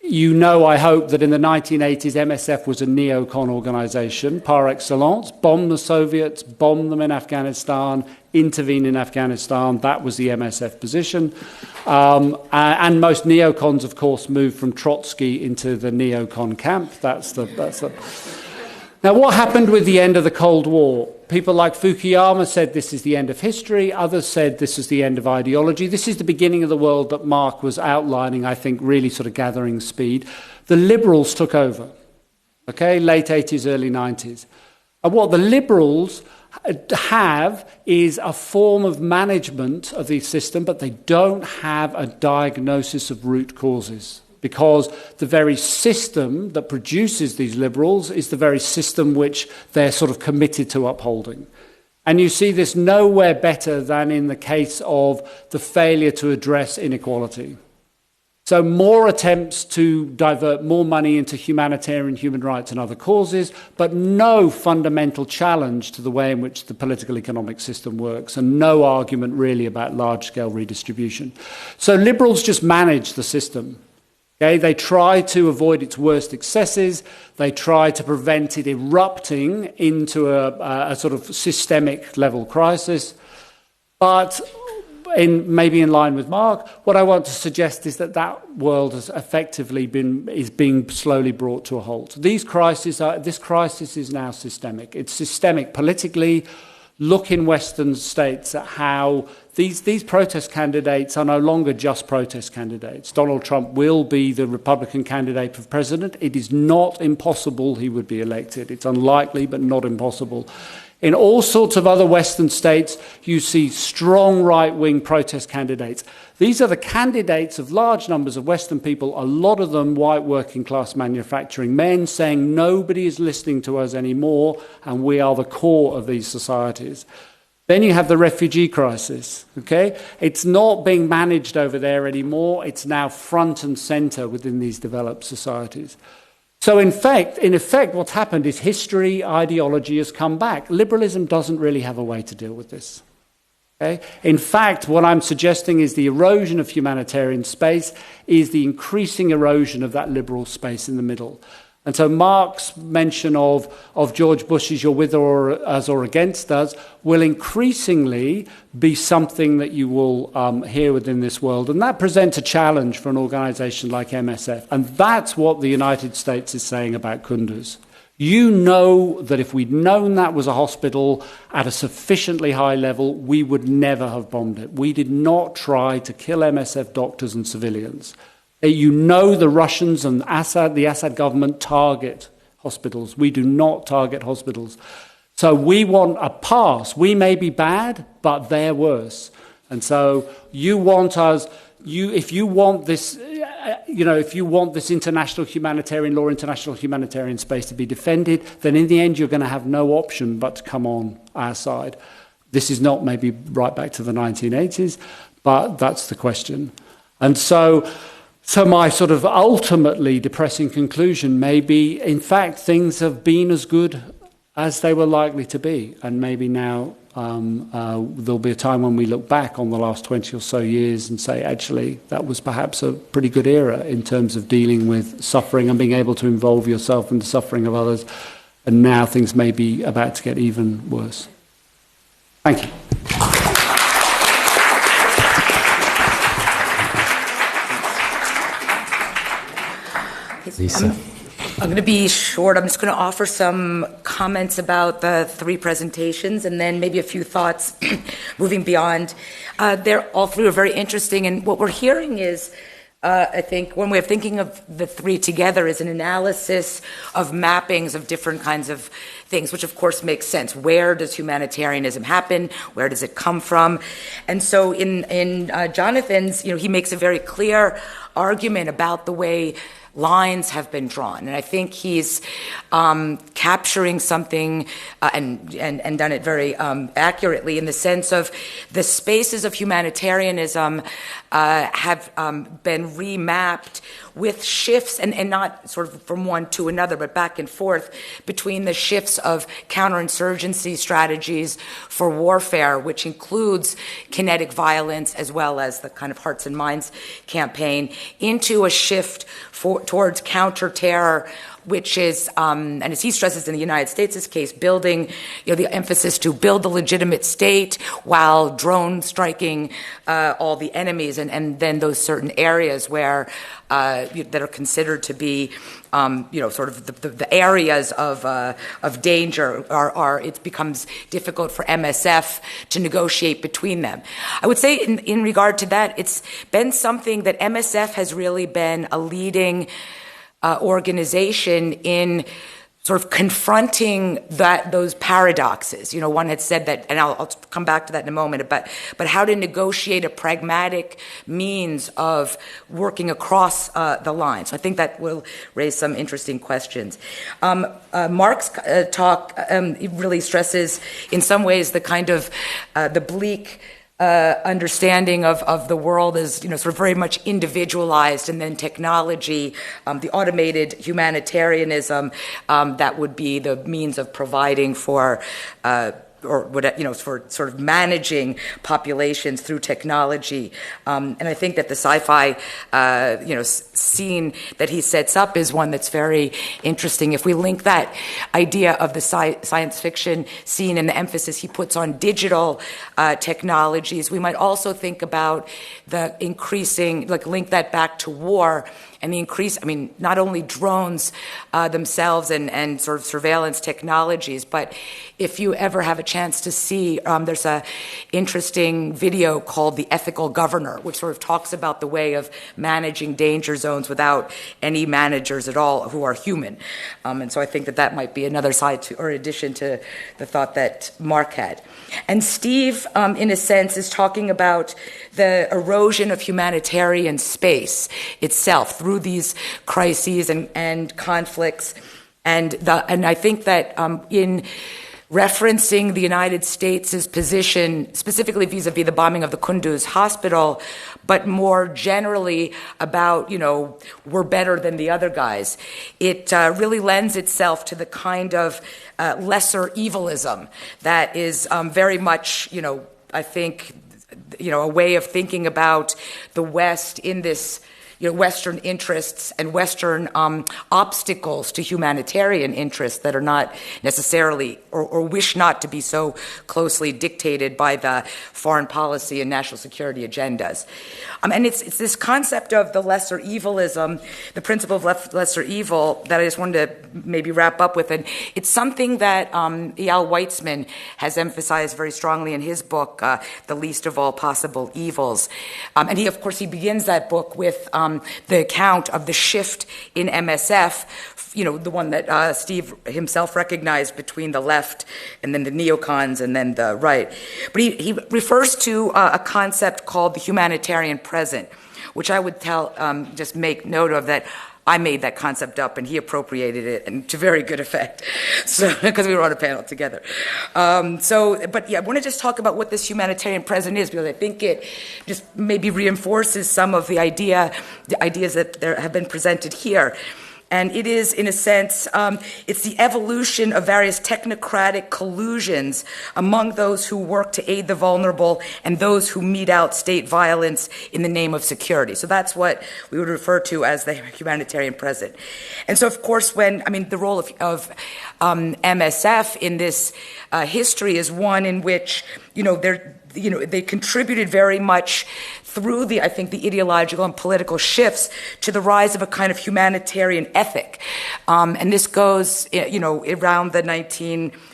You know, I hope, that in the 1980s, MSF was a neocon organisation par excellence, bombed the Soviets, bombed them in Afghanistan, intervened in Afghanistan. That was the MSF position. And most neocons, of course, moved from Trotsky into the neocon camp. That's the. Now, what happened with the end of the Cold War? People like Fukuyama said this is the end of history. Others said this is the end of ideology. This is the beginning of the world that Mark was outlining, I think, really sort of gathering speed. The liberals took over, okay, late 80s, early 90s. And what the liberals have is a form of management of the system, but they don't have a diagnosis of root causes. Because the very system that produces these liberals is the very system which they're sort of committed to upholding. And you see this nowhere better than in the case of the failure to address inequality. So more attempts to divert more money into humanitarian, human rights and other causes, but no fundamental challenge to the way in which the political economic system works, and no argument really about large-scale redistribution. So liberals just manage the system. Okay? They try to avoid its worst excesses. They try to prevent it erupting into a sort of systemic level crisis. But maybe in line with Mark, what I want to suggest is that world has effectively is being slowly brought to a halt. This crisis is now systemic. It's systemic politically. Look in Western states at how these protest candidates are no longer just protest candidates. Donald Trump will be the Republican candidate for president. It is not impossible he would be elected. It's unlikely, but not impossible. In all sorts of other Western states, you see strong right-wing protest candidates. These are the candidates of large numbers of Western people, a lot of them white working-class manufacturing men, saying nobody is listening to us anymore, and we are the core of these societies. Then you have the refugee crisis, okay? It's not being managed over there anymore. It's now front and center within these developed societies. So in effect, what's happened is history, ideology has come back. Liberalism doesn't really have a way to deal with this. Okay? In fact, what I'm suggesting is the erosion of humanitarian space is the increasing erosion of that liberal space in the middle. And so Mark's mention of George Bush's "you're with us or against us" will increasingly be something that you will hear within this world. And that presents a challenge for an organization like MSF. And that's what the United States is saying about Kunduz. You know that if we'd known that was a hospital at a sufficiently high level, we would never have bombed it. We did not try to kill MSF doctors and civilians. You know the Russians and the Assad government target hospitals. We do not target hospitals. So we want a pass. We may be bad, but they're worse. And so you want us, if you want this international humanitarian law, international humanitarian space to be defended, then in the end you're going to have no option but to come on our side. This is not maybe right back to the 1980s, but that's the question. And so my sort of ultimately depressing conclusion may be, in fact, things have been as good as they were likely to be. And maybe now there'll be a time when we look back on the last 20 or so years and say, actually, that was perhaps a pretty good era in terms of dealing with suffering and being able to involve yourself in the suffering of others. And now things may be about to get even worse. Thank you.
Lisa.
I'm going to be short. I'm just going to offer some comments about the three presentations and then maybe a few thoughts moving beyond. All three are very interesting, and what we're hearing is, I think, one way of thinking of the three together is an analysis of mappings of different kinds of things, which of course makes sense. Where does humanitarianism happen? Where does it come from? And so in Jonathan's, he makes a very clear argument about the way lines have been drawn, and I think he's capturing something and done it very accurately in the sense of the spaces of humanitarianism have been remapped with shifts, and not sort of from one to another, but back and forth between the shifts of counterinsurgency strategies for warfare, which includes kinetic violence as well as the kind of Hearts and Minds campaign, into a shift towards counter-terror, which is, and as he stresses in the United States' case, building, the emphasis to build the legitimate state while drone striking all the enemies, and then those certain areas where that are considered to be, sort of the areas of danger are it becomes difficult for MSF to negotiate between them. I would say in regard to that, it's been something that MSF has really been a leading organization in sort of confronting those paradoxes. One had said that, and I'll come back to that in a moment, but how to negotiate a pragmatic means of working across the line. So I think that will raise some interesting questions. Mark's talk really stresses, in some ways, the kind of the bleak understanding of the world as, sort of very much individualized, and then technology, the automated humanitarianism, that would be the means of providing for for sort of managing populations through technology. And I think that the sci-fi, scene that he sets up is one that's very interesting. If we link that idea of the science fiction scene and the emphasis he puts on digital technologies, we might also think about the increasing, link that back to war and the increase, not only drones themselves and sort of surveillance technologies, but if you ever have a chance to see, there's a interesting video called The Ethical Governor, which sort of talks about the way of managing danger zones without any managers at all who are human. And so I think that might be another side to, or addition to the thought that Mark had. And Steve, in a sense, is talking about the erosion of humanitarian space itself through these crises and conflicts. And I think that in referencing the United States' position, specifically vis-a-vis the bombing of the Kunduz hospital, but more generally about, we're better than the other guys, it really lends itself to the kind of lesser evilism that is very much, I think, a way of thinking about the West in this, Western interests and Western obstacles to humanitarian interests that are not necessarily or wish not to be so closely dictated by the foreign policy and national security agendas. And it's this concept of the lesser evilism, the principle of lesser evil, that I just wanted to maybe wrap up with. And it's something that Eyal Weitzman has emphasized very strongly in his book, The Least of All Possible Evils. And he begins that book with the account of the shift in MSF, the one that Steve himself recognized between the left and then the neocons and then the right. But he refers to a concept called the humanitarian present, which I would just make note of that I made that concept up and he appropriated it, and to very good effect. So, because we were on a panel together. I want to just talk about what this humanitarian present is, because I think it just maybe reinforces some of the ideas that have been presented here. And it is, in a sense, it's the evolution of various technocratic collusions among those who work to aid the vulnerable and those who mete out state violence in the name of security. So that's what we would refer to as the humanitarian present. And so, of course, the role of MSF in this history is one in which, they contributed very much through the ideological and political shifts to the rise of a kind of humanitarian ethic. And this goes, around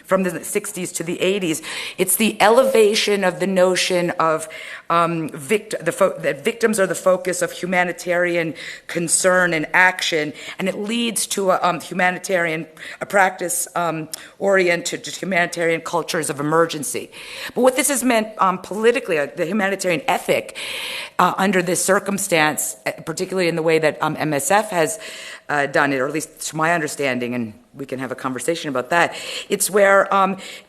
from the 60s to the 80s. It's the elevation of the notion of that victims are the focus of humanitarian concern and action, and it leads to a humanitarian practice oriented to humanitarian cultures of emergency. But what this has meant politically, the humanitarian ethic under this circumstance, particularly in the way that MSF has done it, or at least to my understanding, and we can have a conversation about that. It's where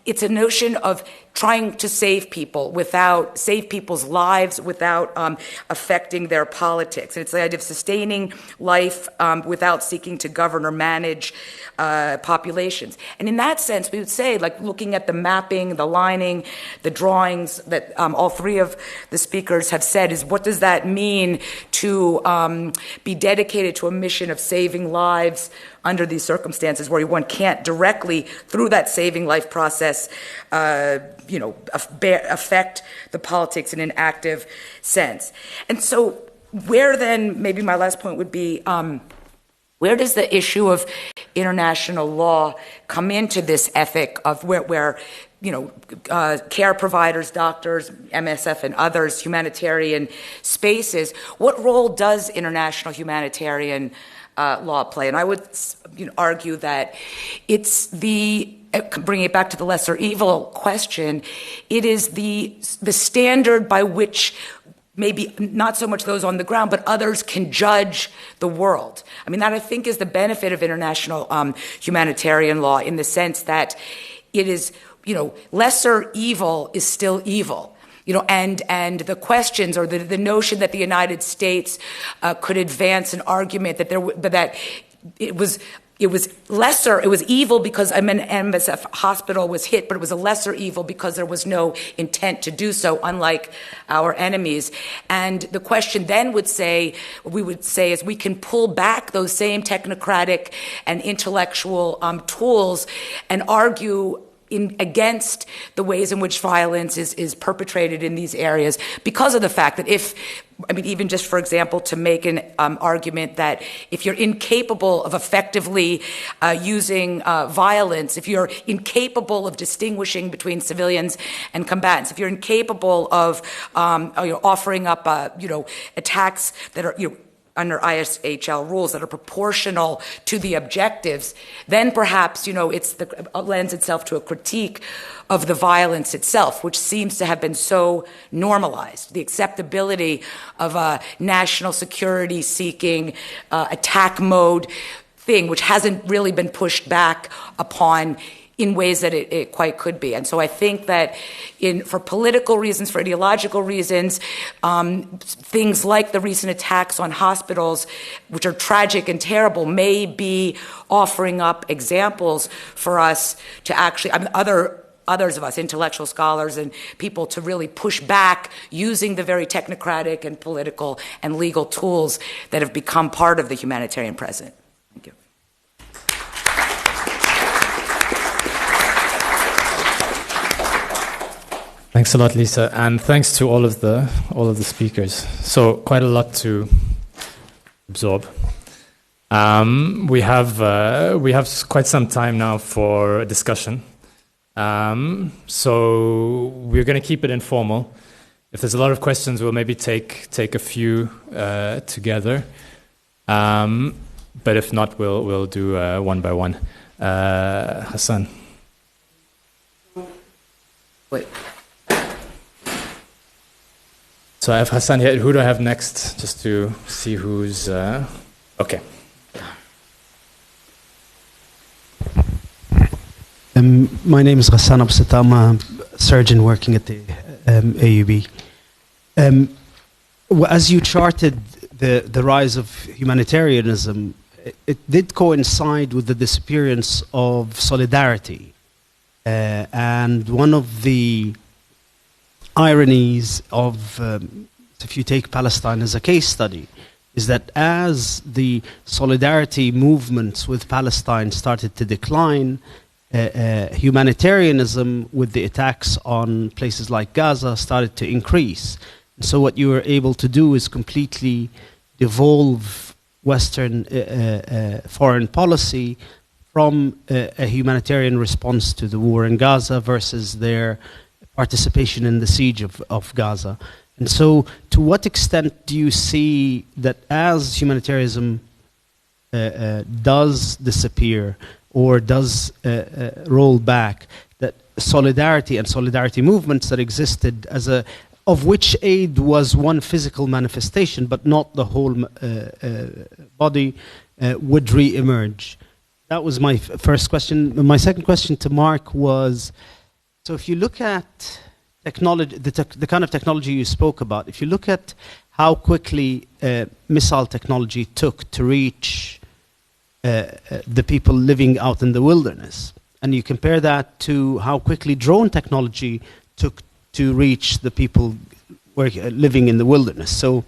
it's a notion of trying to save people's lives without affecting their politics. And it's the idea of sustaining life without seeking to govern or manage populations. And in that sense, we would say, looking at the mapping, the lining, the drawings that all three of the speakers have said, is what does that mean to be dedicated to a mission of saving lives under these circumstances where one can't directly, through that saving life process, affect the politics in an active sense. And so where then, maybe my last point would be, where does the issue of international law come into this ethic of where care providers, doctors, MSF and others, humanitarian spaces, what role does international humanitarian law play? And I would argue that it's bringing it back to the lesser evil question, it is the standard by which maybe not so much those on the ground, but others can judge the world. That I think is the benefit of international humanitarian law, in the sense that it is, lesser evil is still evil. and the questions or the notion that the United States could advance an argument that it was lesser, it was evil because an MSF hospital was hit, but it was a lesser evil because there was no intent to do so, unlike our enemies. And the question then we would say is we can pull back those same technocratic and intellectual tools and argue against the ways in which violence is perpetrated in these areas because of the fact that even just for example, to make an argument that if you're incapable of effectively using violence, if you're incapable of distinguishing between civilians and combatants, if you're incapable of offering up attacks that are under ISHL rules that are proportional to the objectives, then perhaps, it lends itself to a critique of the violence itself, which seems to have been so normalized. The acceptability of a national security seeking attack mode thing, which hasn't really been pushed back upon in ways that it quite could be. And so I think that for political reasons, for ideological reasons, things like the recent attacks on hospitals, which are tragic and terrible, may be offering up examples for us to actually, others of us, intellectual scholars and people, to really push back using the very technocratic and political and legal tools that have become part of the humanitarian present. Thank you.
Thanks a lot, Lisa, and thanks to all of the speakers. So quite a lot to absorb. We have quite some time now for a discussion. So we're going to keep it informal. If there's a lot of questions, we'll maybe take a few together. But if not, we'll do one by one. Hassan.
Wait.
So I have Hassan here. Who do I have next? Just to see who's... okay.
My name is Ghassan Absatam. I'm a surgeon working at the AUB. As you charted the rise of humanitarianism, it did coincide with the disappearance of solidarity. And one of the ironies of, if you take Palestine as a case study, is that as the solidarity movements with Palestine started to decline, humanitarianism with the attacks on places like Gaza started to increase. So what you were able to do is completely devolve Western foreign policy from a humanitarian response to the war in Gaza versus their participation in the siege of Gaza. And so to what extent do you see that as humanitarianism does disappear or does roll back, that solidarity and solidarity movements that existed of which aid was one physical manifestation but not the whole body, would re-emerge? That was my first question. My second question to Mark was, so if you look at technology, the kind of technology you spoke about, if you look at how quickly missile technology took to reach the people living out in the wilderness, and you compare that to how quickly drone technology took to reach the people living in the wilderness. So,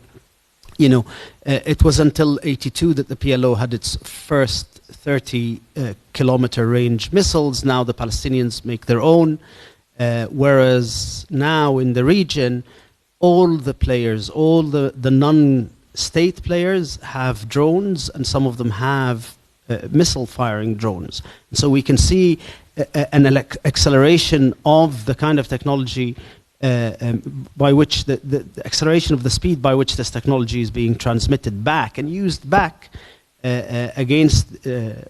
it was until '82 that the PLO had its first 30-kilometer range missiles. Now the Palestinians make their own, whereas now in the region, all the players, all the non-state players have drones, and some of them have missile-firing drones. So we can see an acceleration of the kind of technology by which the acceleration of the speed by which this technology is being transmitted back and used back against the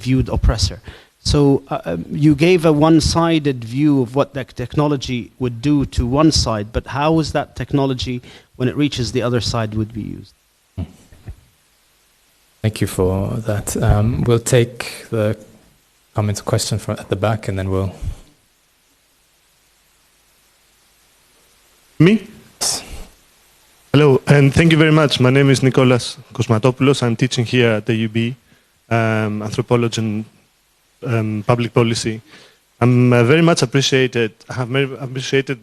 viewed oppressor. So you gave a one-sided view of what that technology would do to one side, but how is that technology, when it reaches the other side, would be used?
Thank you for that. We'll take the comment question at the back, and then we'll...
Me? Hello, and thank you very much. My name is Nicolas Kosmatopoulos. I'm teaching here at the UB, anthropology and public policy. I'm very much appreciated. I have very appreciated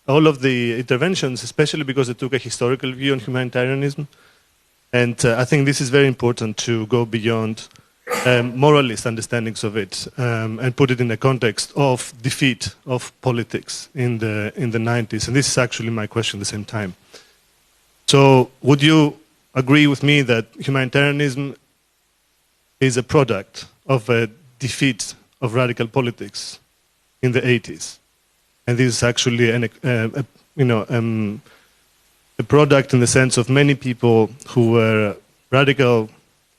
all of the interventions, especially because they took a historical view on humanitarianism. And I think this is very important to go beyond moralist understandings of it and put it in the context of defeat of politics in the 90s. And this is actually my question at the same time. So would you agree with me that humanitarianism is a product of a defeat of radical politics in the 80s? And this is actually a product in the sense of many people who were radical,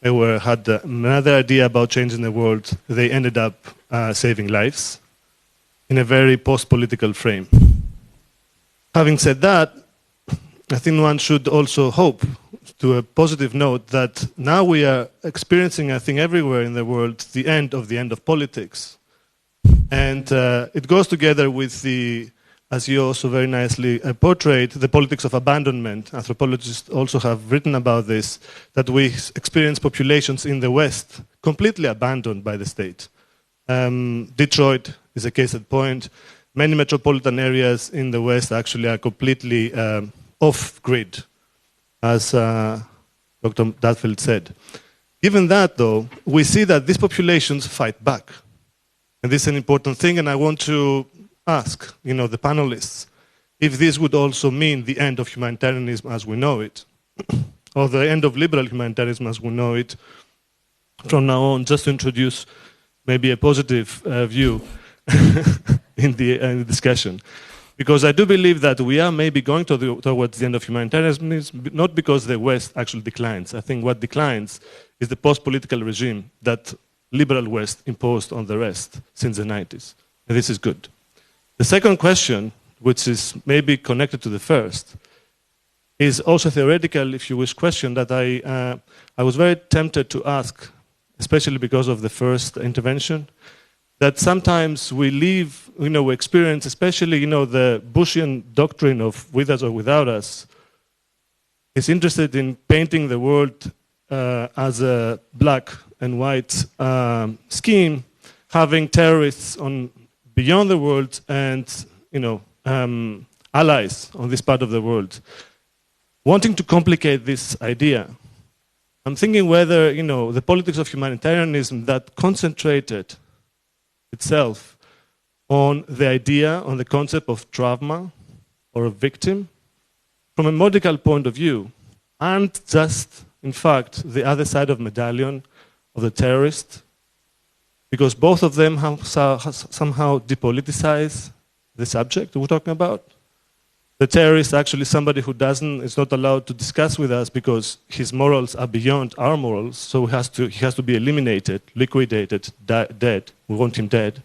they had another idea about changing the world. They ended up saving lives in a very post-political frame. Having said that, I think one should also hope, to a positive note, that now we are experiencing, I think, everywhere in the world, the end of politics. And it goes together with the, as you also very nicely portrayed, the politics of abandonment. Anthropologists also have written about this, that we experience populations in the West completely abandoned by the state. Detroit is a case in point. Many metropolitan areas in the West actually are completely off-grid, as Dr. Dudfield said. Given that, though, we see that these populations fight back. And this is an important thing, and I want to ask, the panelists, if this would also mean the end of humanitarianism as we know it, or the end of liberal humanitarianism as we know it, from now on, just to introduce maybe a positive view in the discussion. Because I do believe that we are maybe going towards the end of humanitarianism, not because the West actually declines. I think what declines is the post-political regime that liberal West imposed on the rest since the 90s. And this is good. The second question, which is maybe connected to the first, is also a theoretical, if you wish, question that I was very tempted to ask, especially because of the first intervention, that sometimes we live, we experience, especially, the Bushian doctrine of with us or without us, is interested in painting the world as a black and white scheme, having terrorists beyond the world and, allies on this part of the world. Wanting to complicate this idea, I'm thinking whether, the politics of humanitarianism that concentrated itself on the idea, on the concept of trauma or a victim, from a medical point of view, and just, in fact, the other side of the medallion of the terrorist, because both of them have somehow depoliticized the subject we're talking about. The terrorist actually somebody who is not allowed to discuss with us because his morals are beyond our morals, so he has to be eliminated, liquidated, dead. We want him dead.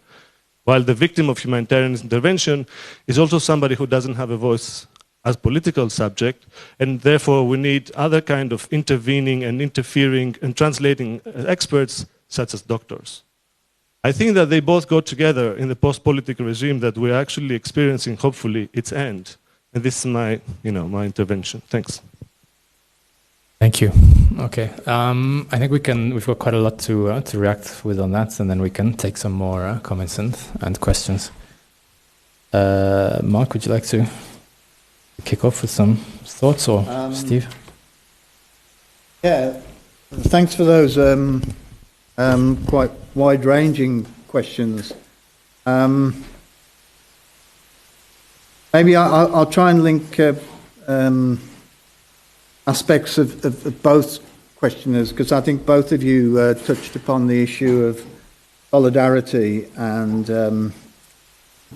While the victim of humanitarian intervention is also somebody who doesn't have a voice as political subject, and therefore we need other kind of intervening and interfering and translating experts, such as doctors. I think that they both go together in the post-political regime that we're actually experiencing, hopefully, its end. And this is my intervention. Thanks.
Thank you. Okay. I think we've got quite a lot to react with on that, and then we can take some more comments and questions. Mark, would you like to kick off with some thoughts, or Steve?
Yeah, thanks for those quite wide-ranging questions. Maybe I'll try and link aspects of both questioners, because I think both of you touched upon the issue of solidarity and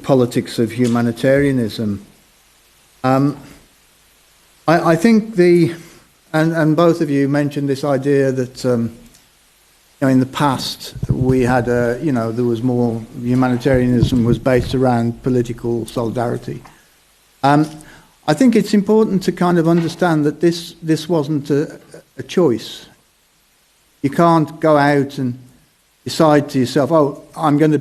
politics of humanitarianism. I think and both of you mentioned this idea that in the past we had there was more, humanitarianism was based around political solidarity. I think it's important to kind of understand that this wasn't a choice. You can't go out and decide to yourself, oh, I'm going to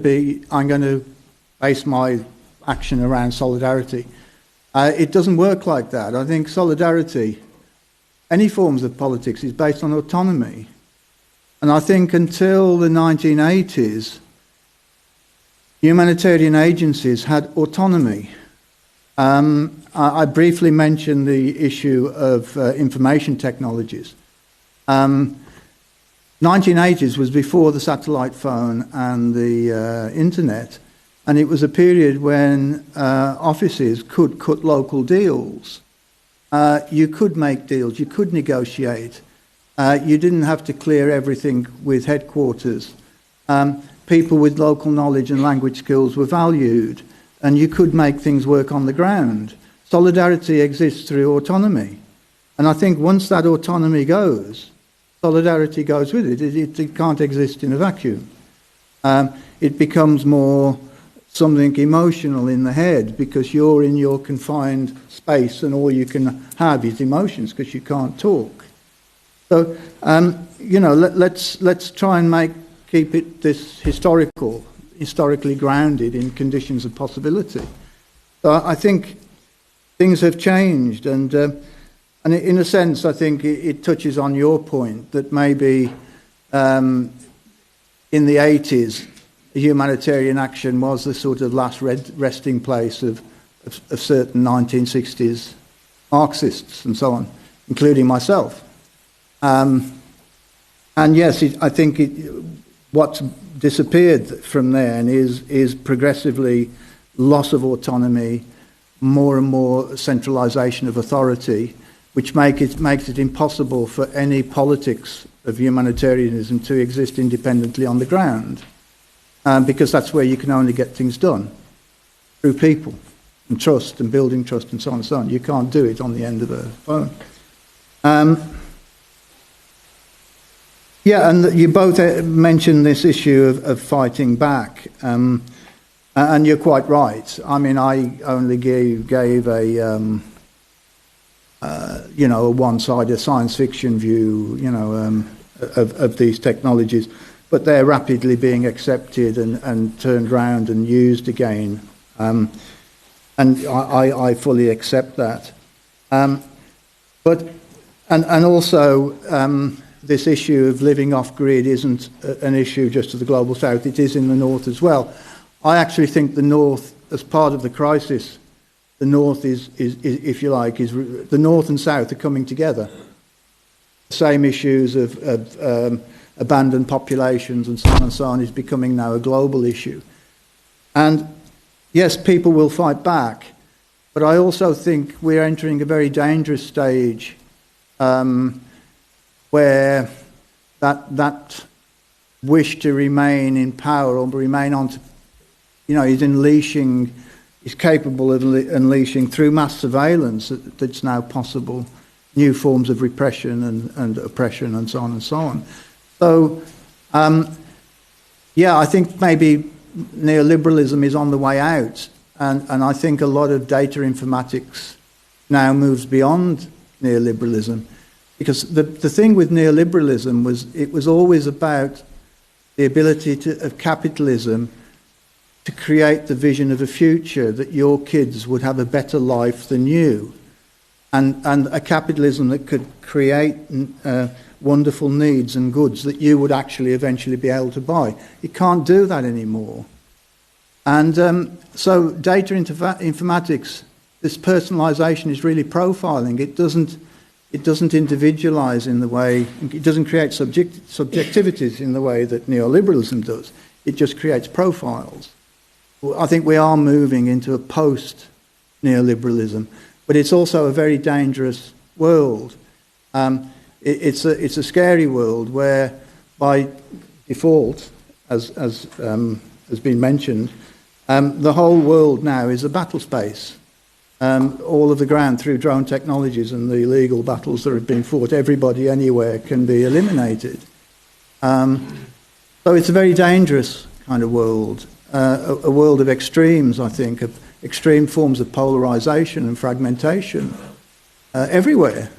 base my action around solidarity. It doesn't work like that. I think solidarity, any forms of politics, is based on autonomy. And I think until the 1980s, humanitarian agencies had autonomy. I briefly mentioned the issue of information technologies. 1980s was before the satellite phone and the internet, and it was a period when offices could cut local deals. You could make deals, you could negotiate. You didn't have to clear everything with headquarters. People with local knowledge and language skills were valued, and you could make things work on the ground. Solidarity exists through autonomy. And I think once that autonomy goes, solidarity goes with it. It can't exist in a vacuum. It becomes more something emotional in the head because you're in your confined space and all you can have is emotions because you can't talk. So, let's try and keep it this historically grounded in conditions of possibility. So I think things have changed, and in a sense, I think it touches on your point that maybe in the 80s, humanitarian action was the sort of last resting place of certain 1960s Marxists and so on, including myself. And yes, I think what's disappeared from there is progressively loss of autonomy, more and more centralisation of authority, which makes it impossible for any politics of humanitarianism to exist independently on the ground, because that's where you can only get things done, through people and trust and building trust and so on and so on. You can't do it on the end of a phone. Yeah, and you both mentioned this issue of fighting back, and you're quite right. I mean, I only gave a one-sided science fiction view, of these technologies, but they're rapidly being accepted and turned around and used again, and I fully accept that. But also. This issue of living off-grid isn't an issue just to the Global South, it is in the North as well. I actually think the North, as part of the crisis, the North is if you like, the North and South are coming together. The same issues of abandoned populations and so on is becoming now a global issue. And yes, people will fight back, but I also think we're entering a very dangerous stage where that wish to remain in power or remain on, is capable of unleashing through mass surveillance that's now possible, new forms of repression and oppression and so on and so on. So, I think maybe neoliberalism is on the way out, and I think a lot of data informatics now moves beyond neoliberalism. Because the thing with neoliberalism was always about the ability of capitalism to create the vision of a future that your kids would have a better life than you, and a capitalism that could create wonderful needs and goods that you would actually eventually be able to buy. You can't do that anymore. And so data informatics, this personalisation is really profiling. It doesn't individualise in the way, it doesn't create subjectivities in the way that neoliberalism does. It just creates profiles. I think we are moving into a post-neoliberalism, but it's also a very dangerous world. It's a scary world where, by default, as has been mentioned, the whole world now is a battle space. All of the ground through drone technologies and the illegal battles that have been fought, everybody anywhere can be eliminated. So it's a very dangerous kind of world, a world of extremes, I think, of extreme forms of polarisation and fragmentation everywhere.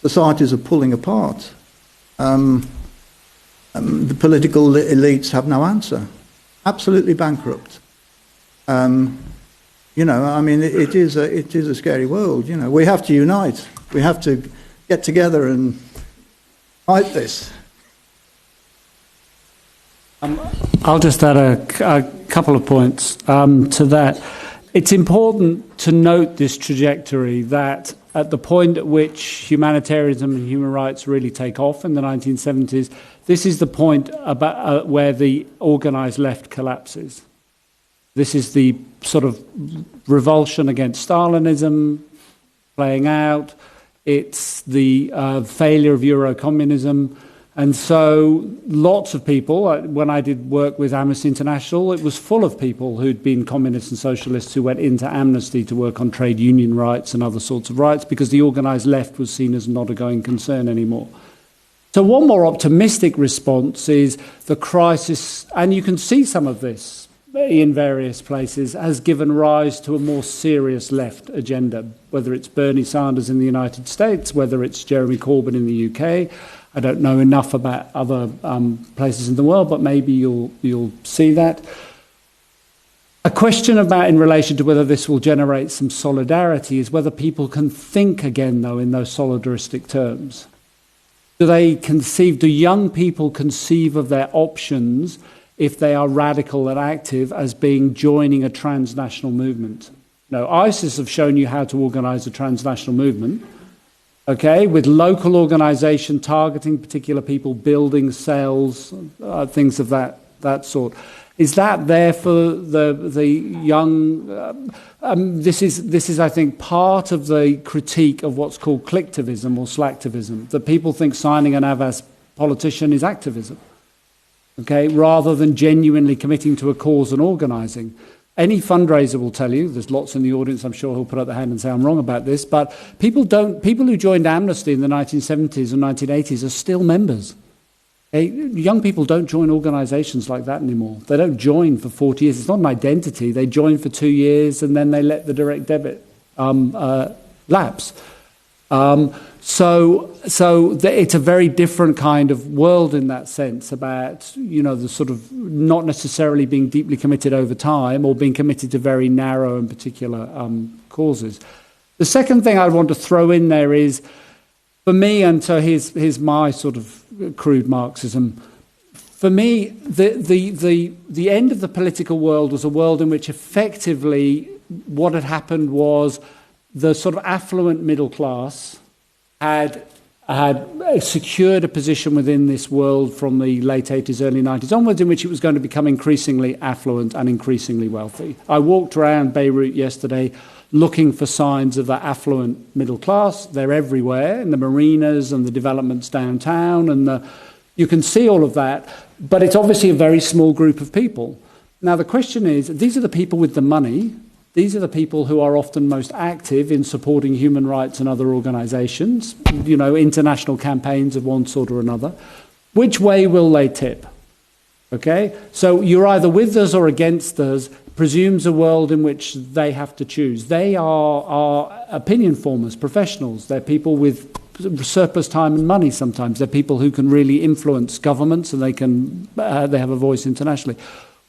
Societies are pulling apart. The political elites have no answer, absolutely bankrupt. You know, I mean, it is a scary world. You know, we have to unite. We have to get together and fight this.
I'll just add a couple of points to that. It's important to note this trajectory that at the point at which humanitarianism and human rights really take off in the 1970s, this is the point about where the organised left collapses. This is the sort of revulsion against Stalinism playing out. It's the failure of Eurocommunism. And so lots of people, when I did work with Amnesty International, it was full of people who'd been communists and socialists who went into Amnesty to work on trade union rights and other sorts of rights because the organised left was seen as not a going concern anymore. So one more optimistic response is the crisis, and you can see some of this in various places, has given rise to a more serious left agenda, whether it's Bernie Sanders in the United States, whether it's Jeremy Corbyn in the UK. I don't know enough about other places in the world, but maybe you'll see that. A question about in relation to whether this will generate some solidarity is whether people can think again, though, in those solidaristic terms. Do young people conceive of their options if they are radical and active as being joining a transnational movement? No, ISIS have shown you how to organise a transnational movement. Okay, with local organisation targeting particular people, building cells, things of that sort. Is that there for the young? This is, I think, part of the critique of what's called clicktivism or slacktivism. That people think signing an Avaz politician is activism. Okay, rather than genuinely committing to a cause and organising. Any fundraiser will tell you, there's lots in the audience, I'm sure, who'll put up their hand and say I'm wrong about this, but people who joined Amnesty in the 1970s and 1980s are still members. Young people don't join organisations like that anymore. They don't join for 40 years. It's not an identity. They join for 2 years and then they let the direct debit lapse. So it's a very different kind of world in that sense about, you know, the sort of not necessarily being deeply committed over time or being committed to very narrow and particular causes. The second thing I want to throw in there is, for me, and so here's my sort of crude Marxism. For me, the end of the political world was a world in which effectively what had happened was the sort of affluent middle class had secured a position within this world from the late 80s, early 90s onwards, in which it was going to become increasingly affluent and increasingly wealthy. I walked around Beirut yesterday looking for signs of that affluent middle class. They're everywhere, in the marinas and the developments downtown, and you can see all of that, but it's obviously a very small group of people. Now, the question is, these are the people with the money. These are the people who are often most active in supporting human rights and other organisations, you know, international campaigns of one sort or another. Which way will they tip? Okay? So you're either with us or against us, presumes a world in which they have to choose. They are opinion formers, professionals. They're people with surplus time and money sometimes. They're people who can really influence governments and they have a voice internationally.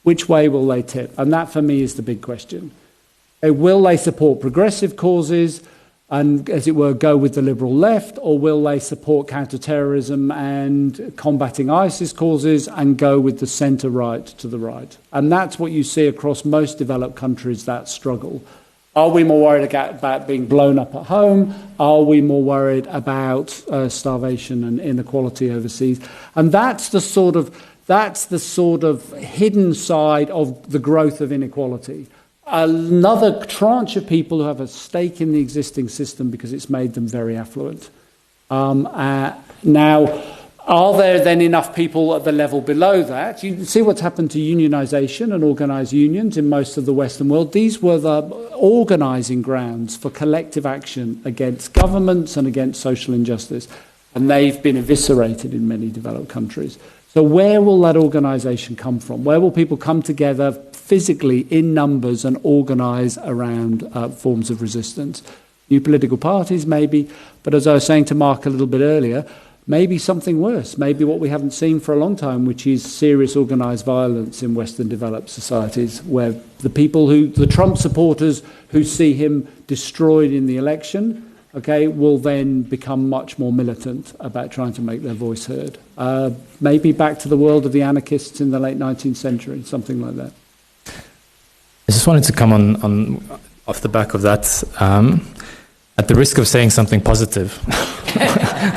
Which way will they tip? And that, for me, is the big question. Will they support progressive causes and, as it were, go with the liberal left, or will they support counterterrorism and combating ISIS causes and go with the centre-right to the right? And that's what you see across most developed countries, that struggle. Are we more worried about being blown up at home? Are we more worried about starvation and inequality overseas? And that's the sort of hidden side of the growth of inequality. Another tranche of people who have a stake in the existing system because it's made them very affluent. Now, are there then enough people at the level below that? You can see what's happened to unionisation and organised unions in most of the Western world. These were the organising grounds for collective action against governments and against social injustice. And they've been eviscerated in many developed countries. So where will that organisation come from? Where will people come together physically in numbers and organise around forms of resistance? New political parties, maybe. But as I was saying to Mark a little bit earlier, maybe something worse, maybe what we haven't seen for a long time, which is serious organised violence in Western developed societies, where the Trump supporters who see him destroyed in the election, okay, will then become much more militant about trying to make their voice heard. Maybe back to the world of the anarchists in the late 19th century, something like that.
I just wanted to come on off the back of that, at the risk of saying something positive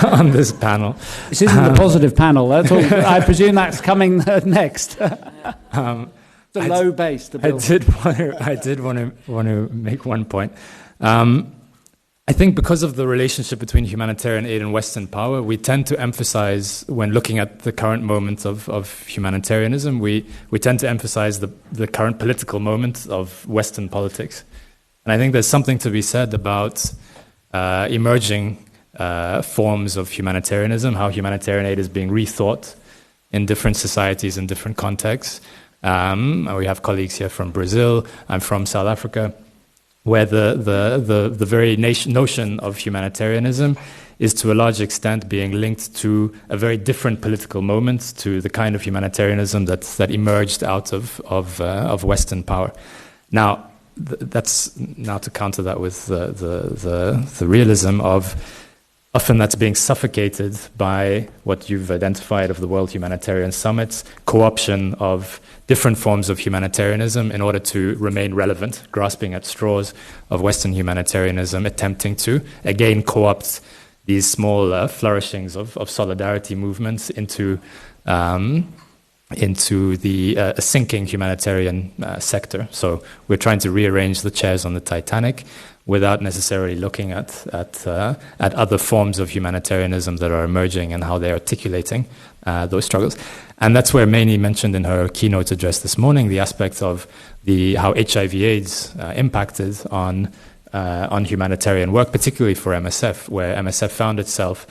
on this panel.
This isn't a positive panel. That's all, I presume that's coming next. It's a low base to build.
I did want to make one point. I think because of the relationship between humanitarian aid and Western power, we tend to emphasize, when looking at the current moment of humanitarianism, we tend to emphasize the current political moment of Western politics. And I think there's something to be said about emerging forms of humanitarianism, how humanitarian aid is being rethought in different societies and different contexts. We have colleagues here from Brazil, I'm from South Africa, where the very notion of humanitarianism is to a large extent being linked to a very different political moment, to the kind of humanitarianism that emerged out of Western power. Now, that's now to counter that with the realism of often that's being suffocated by what you've identified of the World Humanitarian Summits, co-option of different forms of humanitarianism in order to remain relevant, grasping at straws of Western humanitarianism, attempting to, again, co-opt these small flourishings of solidarity movements into the sinking humanitarian sector. So we're trying to rearrange the chairs on the Titanic without necessarily looking at other forms of humanitarianism that are emerging and how they're articulating those struggles. And that's where Maini mentioned in her keynote address this morning the aspect of how HIV/AIDS impacted on humanitarian work, particularly for MSF, where MSF found itself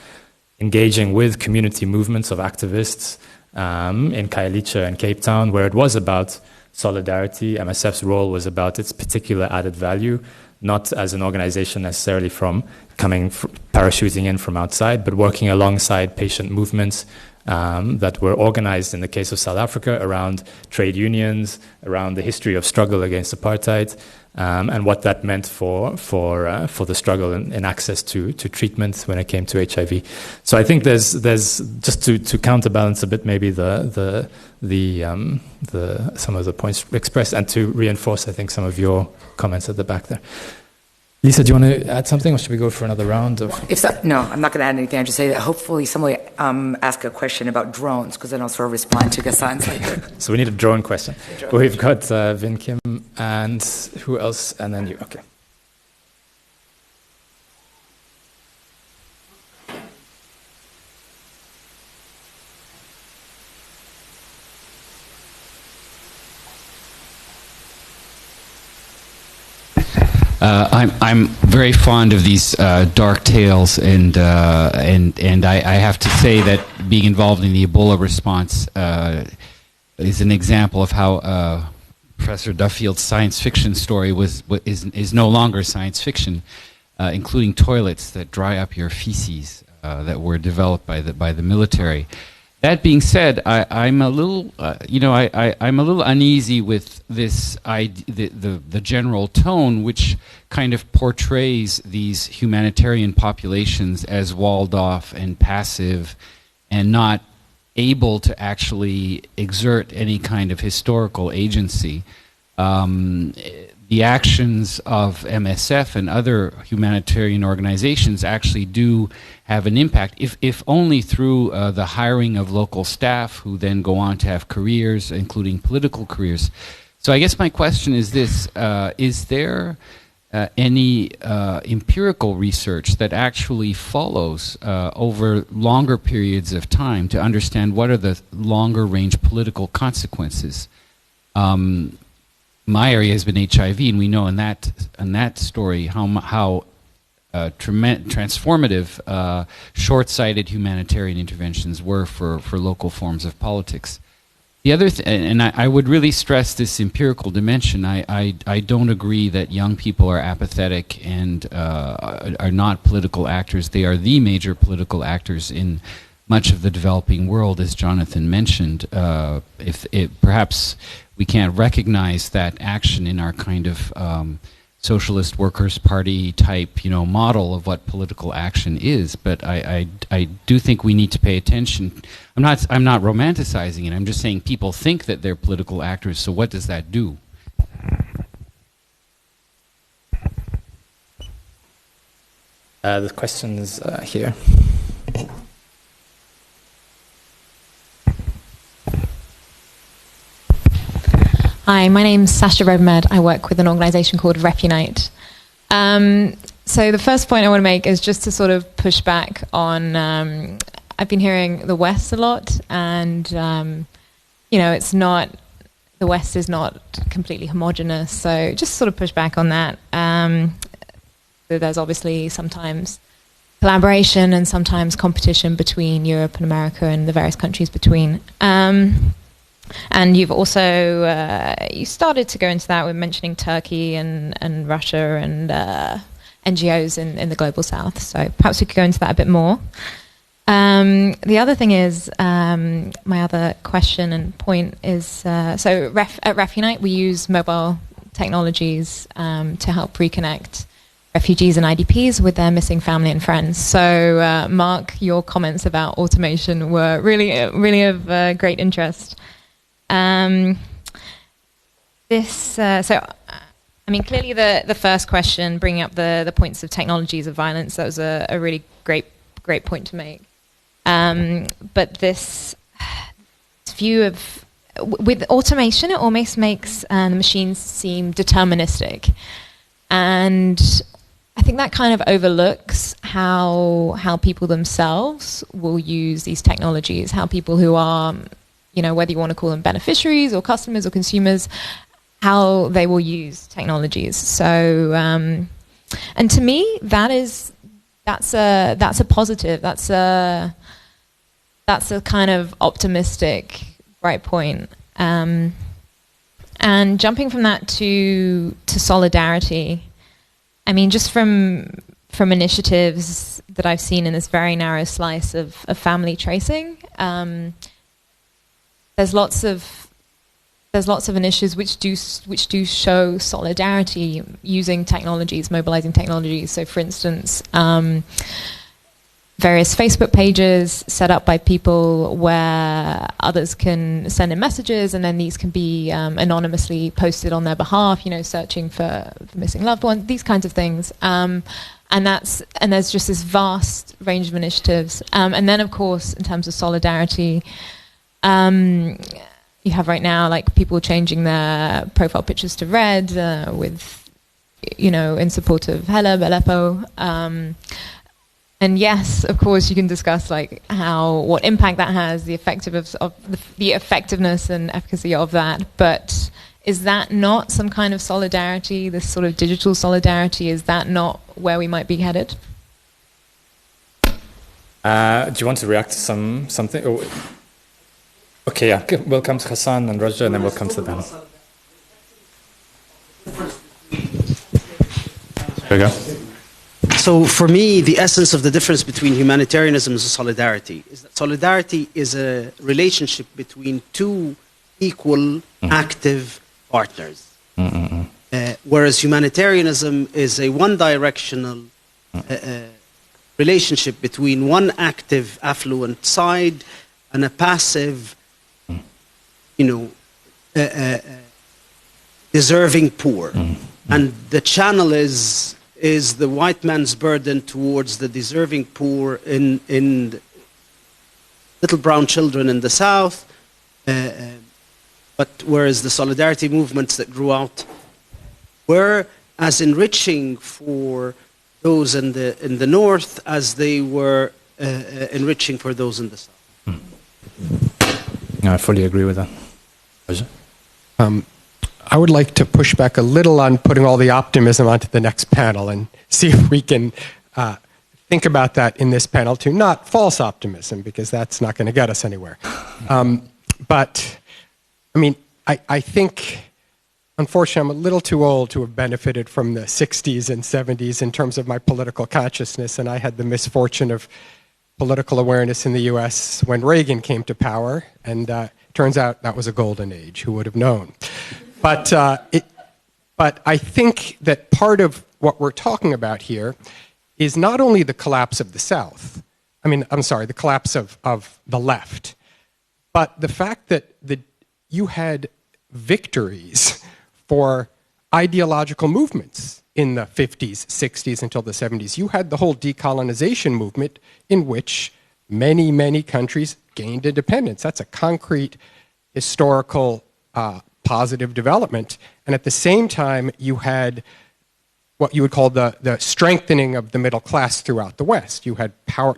engaging with community movements of activists in Khayelitsha and Cape Town, where it was about solidarity. MSF's role was about its particular added value, not as an organization necessarily parachuting in from outside, but working alongside patient movements that were organized, in the case of South Africa, around trade unions, around the history of struggle against apartheid, and what that meant for the struggle in access to treatment when it came to HIV. So I think there's just to counterbalance a bit maybe the some of the points expressed, and to reinforce I think some of your comments at the back there. Lisa, do you want to add something, or should we go for another round of?
No, I'm not going to add anything. I just say that hopefully somebody ask a question about drones, because then I'll sort of respond to Ghassan's later.
So we need a drone question. We've got Vin Kim and who else? And then you. Okay.
I'm very fond of these dark tales, and I have to say that being involved in the Ebola response is an example of how Professor Duffield's science fiction story is no longer science fiction, including toilets that dry up your feces that were developed by the military. That being said, I'm a little, I'm a little uneasy with this the general tone, which kind of portrays these humanitarian populations as walled off and passive, and not able to actually exert any kind of historical agency. The actions of MSF and other humanitarian organizations actually do have an impact, if only through the hiring of local staff who then go on to have careers, including political careers. So I guess my question is this: is there any empirical research that actually follows over longer periods of time to understand what are the longer range political consequences? My area has been HIV, and we know in that story how transformative short-sighted humanitarian interventions were for local forms of politics. The other and I would really stress this empirical dimension. I don't agree that young people are apathetic and are not political actors. They are the major political actors in much of the developing world, as Jonathan mentioned, perhaps we can't recognize that action in our kind of socialist workers' party type, model of what political action is. But I do think we need to pay attention. I'm not romanticizing it. I'm just saying people think that they're political actors. So what does that do?
The question is here.
Hi, my name's Sasha Redmed. I work with an organisation called Repunite. So the first point I want to make is just to sort of push back on, I've been hearing the West a lot, and, it's not, the West is not completely homogenous, so just sort of push back on that. There's obviously sometimes collaboration and sometimes competition between Europe and America and the various countries between. And you've also, you started to go into that with mentioning Turkey and Russia and NGOs in the Global South. So perhaps we could go into that a bit more. The other thing is, my other question and point is, so at Refunite we use mobile technologies to help reconnect refugees and IDPs with their missing family and friends. So Mark, your comments about automation were really of great interest. Clearly the first question, bringing up the points of technologies of violence, that was a really great point to make. But this view of, with automation, it almost makes the machines seem deterministic. And I think that kind of overlooks how people themselves will use these technologies, how people who are, whether you want to call them beneficiaries or customers or consumers, how they will use technologies. So, and to me, that's a positive. That's a kind of optimistic bright point. And jumping from that to solidarity, I mean, just from initiatives that I've seen in this very narrow slice of family tracing, there's lots of initiatives which do show solidarity using technologies, mobilizing technologies. So, for instance, various Facebook pages set up by people where others can send in messages, and then these can be anonymously posted on their behalf. Searching for missing loved ones, these kinds of things. And there's just this vast range of initiatives. And then, of course, in terms of solidarity, you have right now like people changing their profile pictures to red with, in support of Halab, Aleppo. And yes, of course, you can discuss like what impact that has, the effectiveness and efficacy of that. But is that not some kind of solidarity? This sort of digital solidarity, is that not where we might be headed?
Do you want to react to something? Oh, okay, yeah. We'll come to Hassan and Raja, and then we'll come to the panel. There you go.
So for me, the essence of the difference between humanitarianism and solidarity is that solidarity is a relationship between two equal, active partners. Whereas humanitarianism is a one-directional relationship between one active, affluent side and a passive, deserving poor. And the channel is the white man's burden towards the deserving poor in little brown children in the South, but whereas the solidarity movements that grew out were as enriching for those in the North as they were enriching for those in the South.
No, I fully agree with that.
I would like to push back a little on putting all the optimism onto the next panel and see if we can think about that in this panel too. Not false optimism, because that's not going to get us anywhere. But, I mean, I think, unfortunately, I'm a little too old to have benefited from the 60s and 70s in terms of my political consciousness, and I had the misfortune of political awareness in the US when Reagan came to power, and turns out that was a golden age. Who would have known? But I think that part of what we're talking about here is not only the collapse of the South, the collapse of the left, but the fact that you had victories for ideological movements in the 50s, 60s, until the 70s. You had the whole decolonization movement in which many, many countries gained independence. That's a concrete historical positive development. And at the same time, you had what you would call the strengthening of the middle class throughout the West. You had power,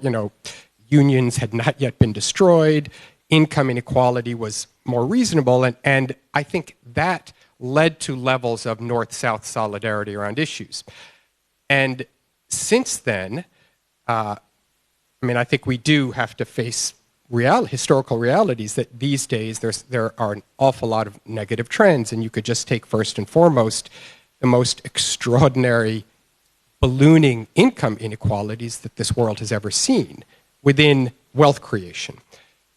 unions had not yet been destroyed, income inequality was more reasonable, and I think that led to levels of North-South solidarity around issues. And since then, I think we do have to face historical realities that these days there are an awful lot of negative trends, and you could just take first and foremost the most extraordinary ballooning income inequalities that this world has ever seen within wealth creation.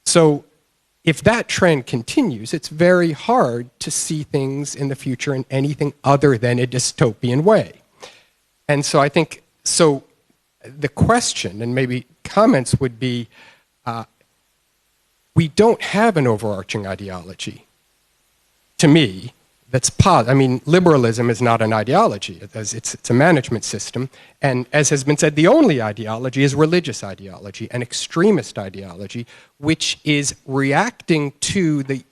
So if that trend continues, it's very hard to see things in the future in anything other than a dystopian way. And so I think, the question and maybe comments would be, we don't have an overarching ideology, to me, that's positive. Liberalism is not an ideology. It's a management system. And as has been said, the only ideology is religious ideology, an extremist ideology, which is reacting to the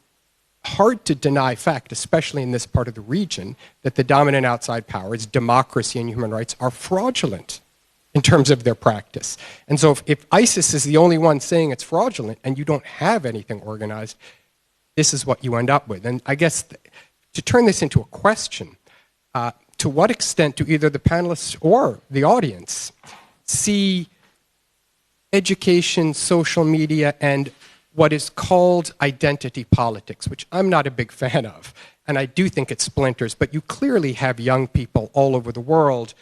hard-to-deny fact, especially in this part of the region, that the dominant outside powers, democracy and human rights, are fraudulent in terms of their practice. And so if ISIS is the only one saying it's fraudulent and you don't have anything organized, this is what you end up with. And I guess to turn this into a question, to what extent do either the panelists or the audience see education, social media, and what is called identity politics, which I'm not a big fan of, and I do think it splinters, but you clearly have young people all over the world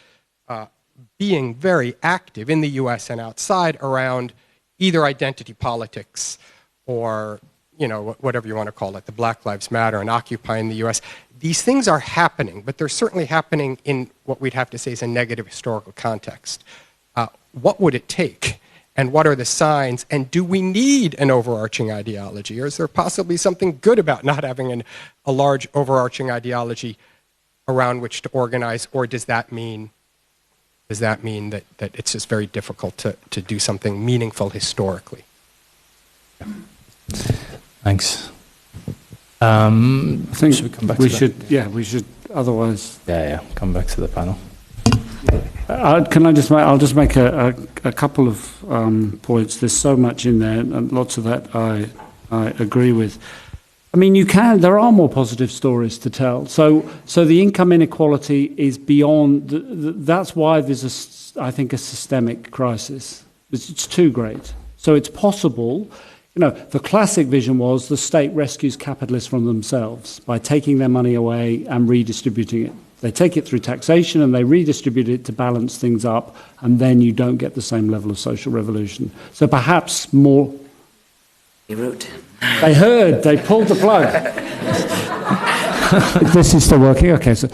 being very active in the US and outside around either identity politics or whatever you want to call it, the Black Lives Matter and Occupy in the US. These things are happening, but they're certainly happening in what we'd have to say is a negative historical context. What would it take? And what are the signs? And do we need an overarching ideology? Or is there possibly something good about not having a large overarching ideology around which to organize? Or does that mean that it's just very difficult to do something meaningful historically?
Thanks. I think should we come back to that?
We should. Otherwise,
come back to the panel.
I'll just make a couple of points. There's so much in there, and lots of that I agree with. There are more positive stories to tell. So the income inequality is beyond. That's why there's I think a systemic crisis. It's too great. So it's possible. The classic vision was the state rescues capitalists from themselves by taking their money away and redistributing it. They take it through taxation and they redistribute it to balance things up, and then you don't get the same level of social revolution. So perhaps more...
Beirut.
They pulled the plug. This is still working? Okay, so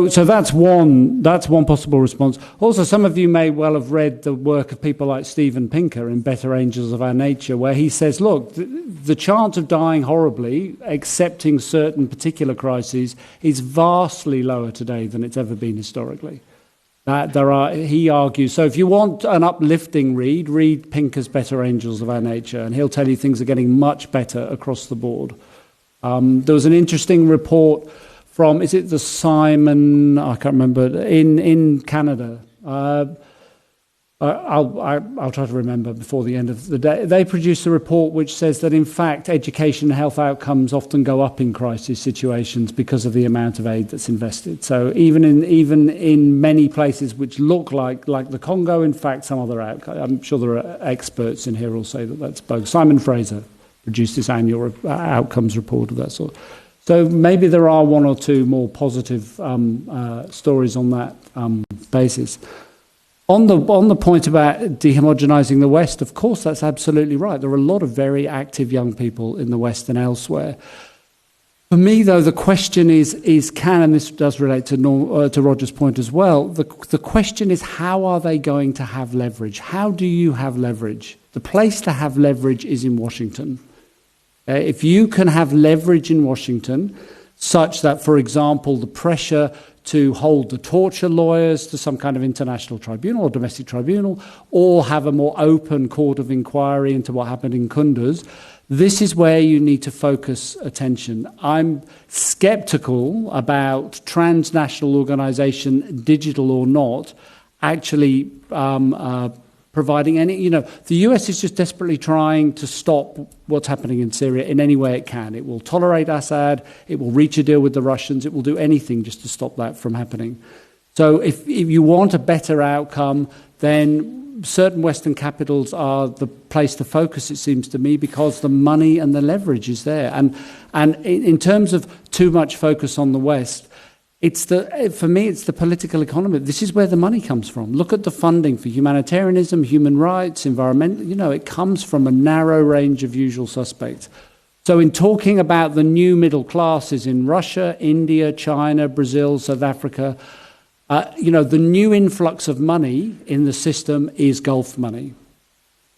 that's one possible response. Also, some of you may well have read the work of people like Steven Pinker in Better Angels of Our Nature, where he says, look, the chance of dying horribly, accepting certain particular crises, is vastly lower today than it's ever been historically. He argues, so if you want an uplifting read Pinker's Better Angels of Our Nature, and he'll tell you things are getting much better across the board. There was an interesting report from, is it the Simon, I can't remember, in Canada. I'll try to remember before the end of the day. They produced a report which says that, in fact, education and health outcomes often go up in crisis situations because of the amount of aid that's invested. So even in many places which look like the Congo, in fact, some other outcomes. I'm sure there are experts in here who will say that that's both. Simon Fraser produced this annual outcomes report of that sort. So maybe there are one or two more positive stories on that basis. On the point about dehomogenizing the West, of course, that's absolutely right. There are a lot of very active young people in the West and elsewhere. For me, though, the question is and this does relate to Roger's point as well, the question is, how are they going to have leverage? How do you have leverage? The place to have leverage is in Washington. If you can have leverage in Washington, such that, for example, the pressure to hold the torture lawyers to some kind of international tribunal or domestic tribunal, or have a more open court of inquiry into what happened in Kunduz, this is where you need to focus attention. I'm skeptical about transnational organization, digital or not, actually providing any, the US is just desperately trying to stop what's happening in Syria in any way it can. It will tolerate Assad, it will reach a deal with the Russians, it will do anything just to stop that from happening. So if you want a better outcome, then certain Western capitals are the place to focus, it seems to me, because the money and the leverage is there. And in terms of too much focus on the West, for me, it's the political economy. This is where the money comes from. Look at the funding for humanitarianism, human rights, environment. It comes from a narrow range of usual suspects. So in talking about the new middle classes in Russia, India, China, Brazil, South Africa, the new influx of money in the system is Gulf money.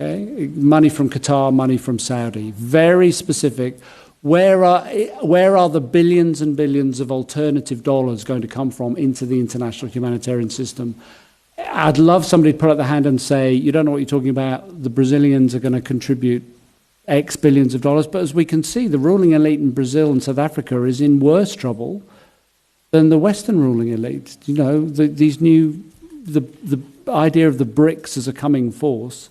Okay? Money from Qatar, money from Saudi. Very specific. Where are the billions and billions of alternative dollars going to come from into the international humanitarian system? I'd love somebody to put up their hand and say, you don't know what you're talking about. The Brazilians are going to contribute X billions of dollars. But as we can see, the ruling elite in Brazil and South Africa is in worse trouble than the Western ruling elite. The idea of the BRICS as a coming force.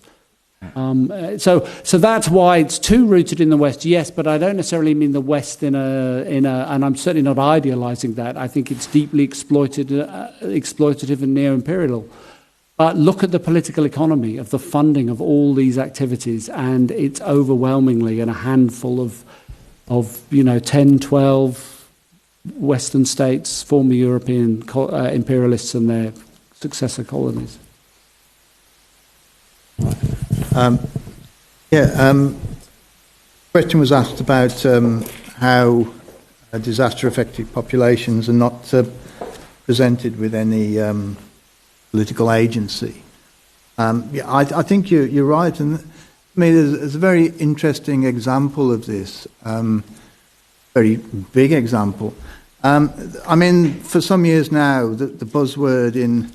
So that's why it's too rooted in the West, yes, but I don't necessarily mean the West in a, and I'm certainly not idealizing that. I think it's deeply exploitative and neo-imperial. But look at the political economy of the funding of all these activities, and it's overwhelmingly in a handful of 10, 12 Western states, former European imperialists and their successor colonies.
Question was asked about how disaster-affected populations are not presented with any political agency. I think you're right, and I mean, there's a very interesting example of this, very big example. I mean, for some years now, the buzzword in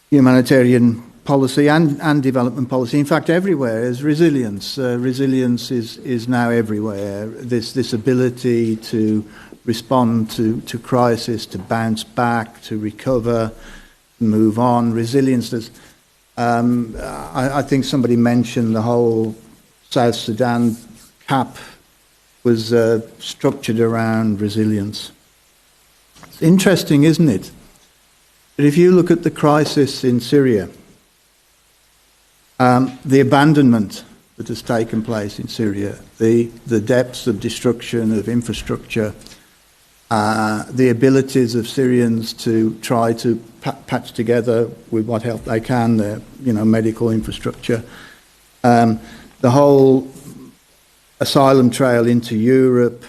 humanitarian policy and development policy, in fact everywhere, is resilience. Resilience is now everywhere. This ability to respond to crisis, to bounce back, to recover, to move on. Resilience. I think somebody mentioned the whole South Sudan CAP was structured around resilience. It's interesting, isn't it? But if you look at the crisis in Syria, the abandonment that has taken place in Syria, the depths of destruction of infrastructure, the abilities of Syrians to try to patch together with what help they can their medical infrastructure, the whole asylum trail into Europe,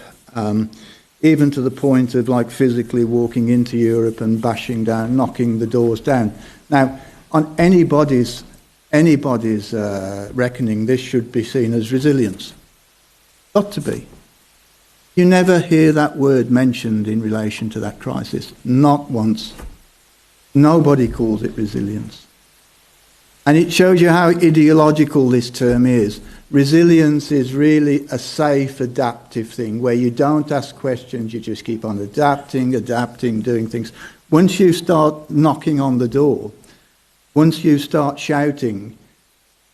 even to the point of physically walking into Europe and bashing down, knocking the doors down. Now, on anybody's reckoning, this should be seen as resilience. Got to be. You never hear that word mentioned in relation to that crisis. Not once. Nobody calls it resilience. And it shows you how ideological this term is. Resilience is really a safe, adaptive thing where you don't ask questions, you just keep on adapting, doing things. Once you start knocking on the door, once you start shouting,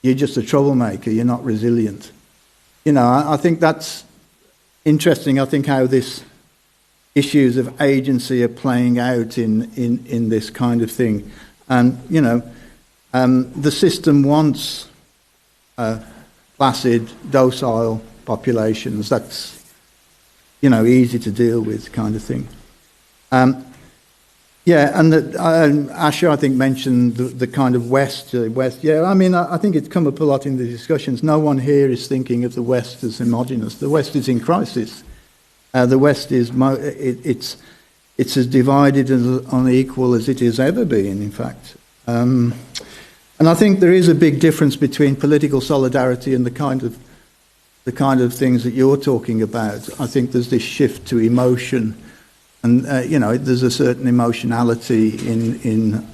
you're just a troublemaker, you're not resilient. I think that's interesting. I think how this issues of agency are playing out in this kind of thing. And, the system wants placid, docile populations. That's, easy to deal with kind of thing. Yeah, and Asher, I think, mentioned the kind of West. Yeah, I mean, I think it's come up a lot in the discussions. No one here is thinking of the West as homogenous. The West is in crisis. The West is it's as divided and unequal as it has ever been, in fact. And I think there is a big difference between political solidarity and the kind of things that you're talking about. I think there's this shift to emotion, and there's a certain emotionality in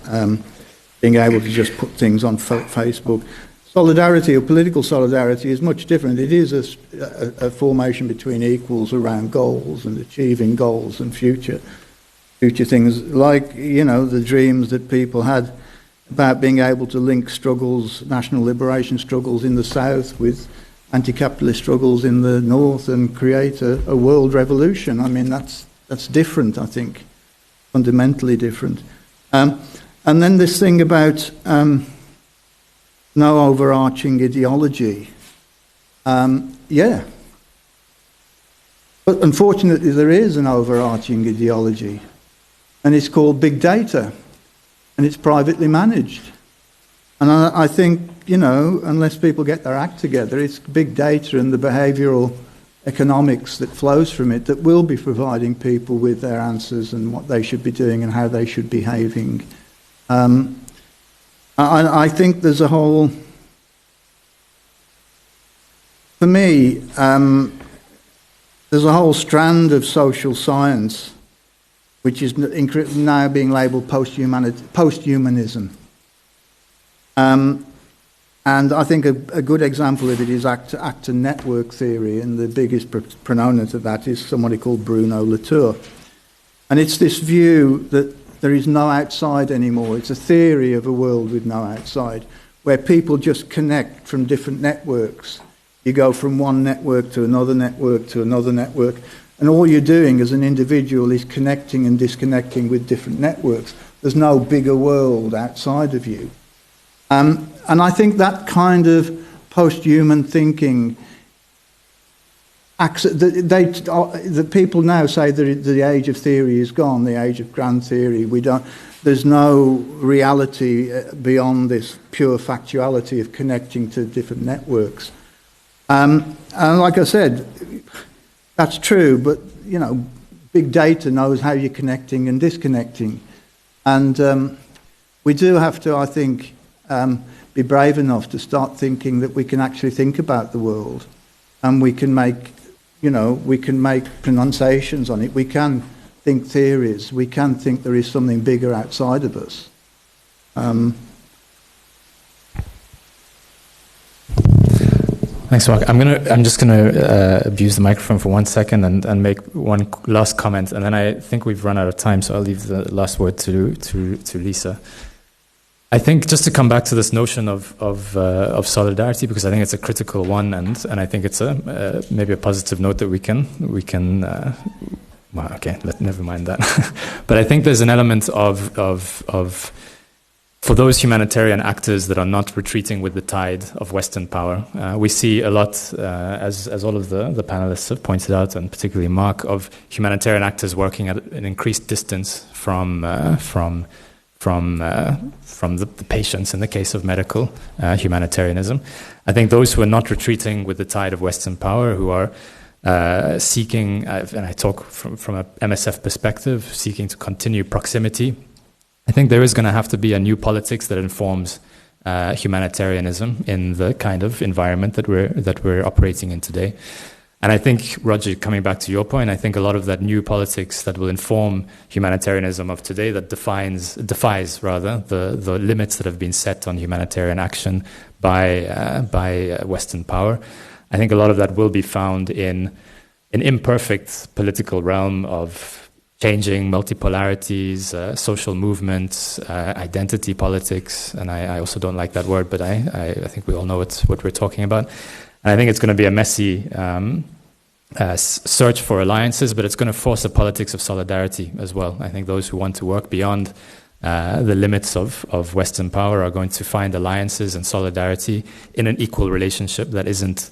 being able to just put things on Facebook. Solidarity or political solidarity is much different. It is a formation between equals around goals and achieving goals and future things, like the dreams that people had about being able to link struggles, national liberation struggles in the South with anti-capitalist struggles in the North and create a world revolution. I mean, that's different, I think, fundamentally different. And then this thing about no overarching ideology. Yeah. But unfortunately, there is an overarching ideology, and it's called big data, and it's privately managed. And I think, unless people get their act together, it's big data and the behavioural economics that flows from it that will be providing people with their answers and what they should be doing and how they should be behaving. I think there's a whole... For me, there's a whole strand of social science which is now being labelled post-humanism. And I think a good example of it is actor network theory, and the biggest proponent of that is somebody called Bruno Latour. And it's this view that there is no outside anymore. It's a theory of a world with no outside, where people just connect from different networks. You go from one network to another network to another network, and all you're doing as an individual is connecting and disconnecting with different networks. There's no bigger world outside of you. And I think that kind of post-human thinking, the people now say that the age of theory is gone, the age of grand theory. There's no reality beyond this pure factuality of connecting to different networks. And like I said, that's true, but big data knows how you're connecting and disconnecting, and we do have to, I think, be brave enough to start thinking that we can actually think about the world, and we can make pronunciations on it. We can think theories. We can think there is something bigger outside of us.
Thanks, Mark. I'm just gonna abuse the microphone for 1 second and make one last comment, and then I think we've run out of time, so I'll leave the last word to Lisa. I think just to come back to this notion of solidarity, because I think it's a critical one, and I think it's maybe a positive note that we can. Well, okay, never mind that. But I think there's an element of for those humanitarian actors that are not retreating with the tide of Western power. We see a lot, as all of the panelists have pointed out, and particularly Mark, of humanitarian actors working at an increased distance from the patients in the case of medical humanitarianism. I think those who are not retreating with the tide of Western power, who are seeking, and I talk from a MSF perspective, seeking to continue proximity, I think there is going to have to be a new politics that informs humanitarianism in the kind of environment that we're operating in today. And I think, Roger, coming back to your point, I think a lot of that new politics that will inform humanitarianism of today, that defies the limits that have been set on humanitarian action by Western power. I think a lot of that will be found in an imperfect political realm of changing multipolarities, social movements, identity politics, and I also don't like that word, but I think we all know what we're talking about. And I think it's going to be a messy search for alliances, but it's going to force a politics of solidarity as well. I think those who want to work beyond the limits of Western power are going to find alliances and solidarity in an equal relationship that isn't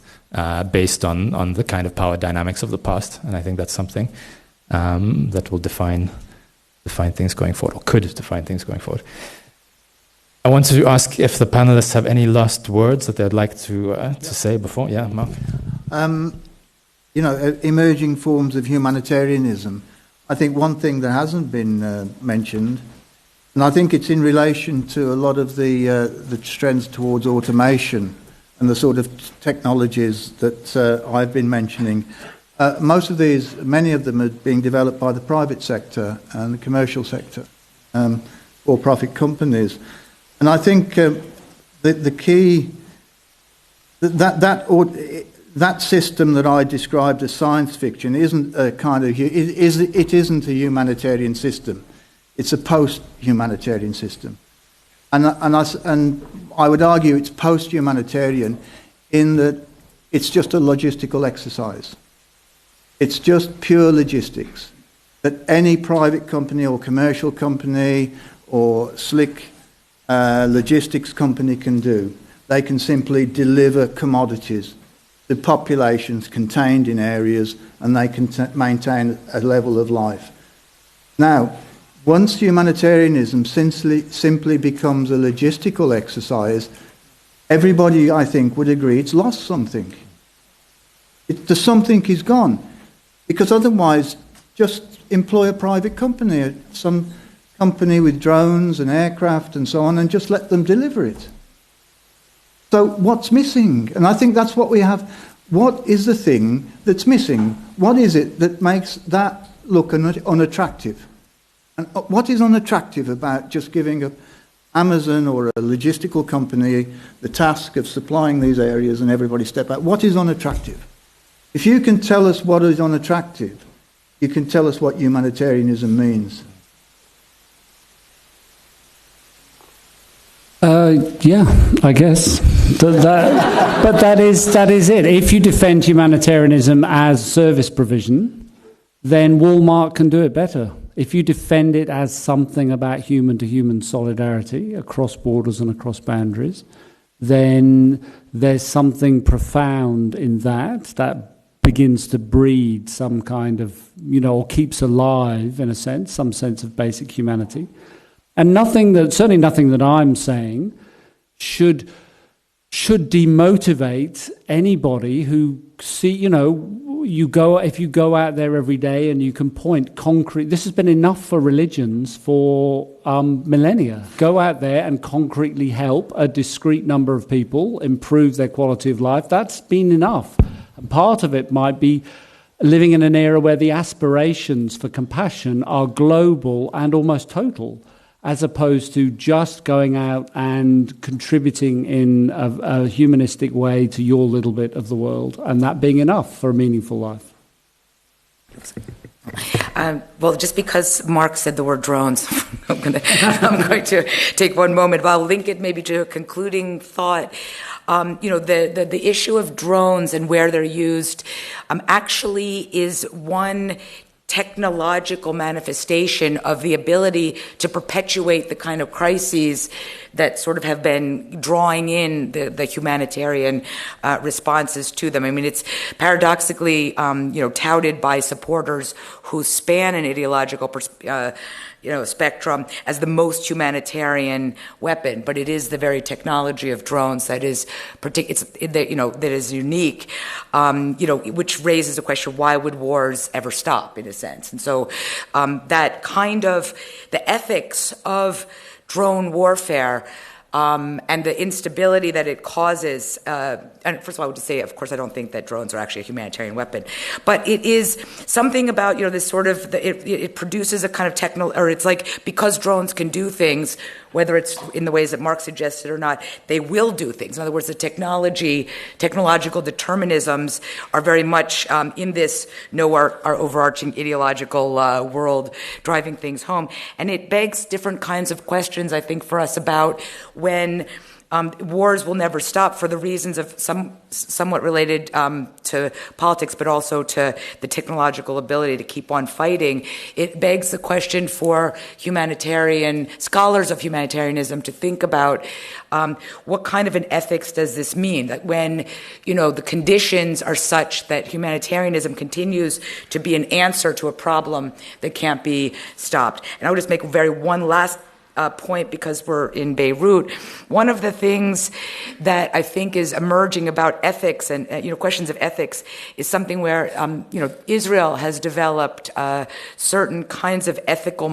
based on the kind of power dynamics of the past. And I think that's something that will define define things going forward, or could define things going forward. I want to ask if the panelists have any last words that they'd like to say before. Yeah, Mark.
Emerging forms of humanitarianism. I think one thing that hasn't been mentioned, and I think it's in relation to a lot of the trends towards automation and the sort of technologies that I've been mentioning. Many of them are being developed by the private sector and the commercial sector, for-profit companies. And I think the key, that system that I described as science fiction isn't a kind of, it isn't a humanitarian system. It's a post-humanitarian system. And I would argue it's post-humanitarian in that it's just a logistical exercise. It's just pure logistics that any private company or commercial company or slick logistics company can do. They can simply deliver commodities to populations contained in areas, and they can maintain a level of life. Now, once humanitarianism simply becomes a logistical exercise, everybody, I think, would agree it's lost something. The something is gone. Because otherwise, just employ a private company, some company with drones and aircraft and so on, and just let them deliver it. So what's missing? And I think that's what we have. What is the thing that's missing? What is it that makes that look unattractive? And what is unattractive about just giving Amazon or a logistical company the task of supplying these areas and everybody step out? What is unattractive? If you can tell us what is unattractive, you can tell us what humanitarianism means.
Yeah, I guess. But that is it. If you defend humanitarianism as service provision, then Walmart can do it better. If you defend it as something about human-to-human solidarity across borders and across boundaries, then there's something profound in that begins to breed some kind of, or keeps alive, in a sense, some sense of basic humanity. And certainly nothing that I'm saying should demotivate anybody who if you go out there every day and you can point concrete. This has been enough for religions for millennia. Go out there and concretely help a discrete number of people improve their quality of life. That's been enough. And part of it might be living in an era where the aspirations for compassion are global and almost total, as opposed to just going out and contributing in a humanistic way to your little bit of the world, and that being enough for a meaningful life.
Well, just because Mark said the word drones, I'm going to take one moment, but I'll link it maybe to a concluding thought. The issue of drones and where they're used actually is one technological manifestation of the ability to perpetuate the kind of crises that sort of have been drawing in the humanitarian responses to them. I mean, it's paradoxically, touted by supporters who span an ideological spectrum as the most humanitarian weapon, but it is the very technology of drones that is that is unique, which raises the question: why would wars ever stop, in a sense? And so that kind of the ethics of drone warfare and the instability that it causes. And first of all, I would just say, of course, I don't think that drones are actually a humanitarian weapon, but it is something about this sort of it produces a kind of or it's like, because drones can do things, whether it's in the ways that Mark suggested or not, they will do things. In other words, the technological determinisms are very much in this our overarching ideological world driving things home, and it begs different kinds of questions, I think, for us about when wars will never stop for the reasons of somewhat related to politics, but also to the technological ability to keep on fighting. It begs the question for scholars of humanitarianism to think about what kind of an ethics does this mean? That when, the conditions are such that humanitarianism continues to be an answer to a problem that can't be stopped. And I would just make one last point, because we're in Beirut. One of the things that I think is emerging about ethics and questions of ethics is something where Israel has developed certain kinds of ethical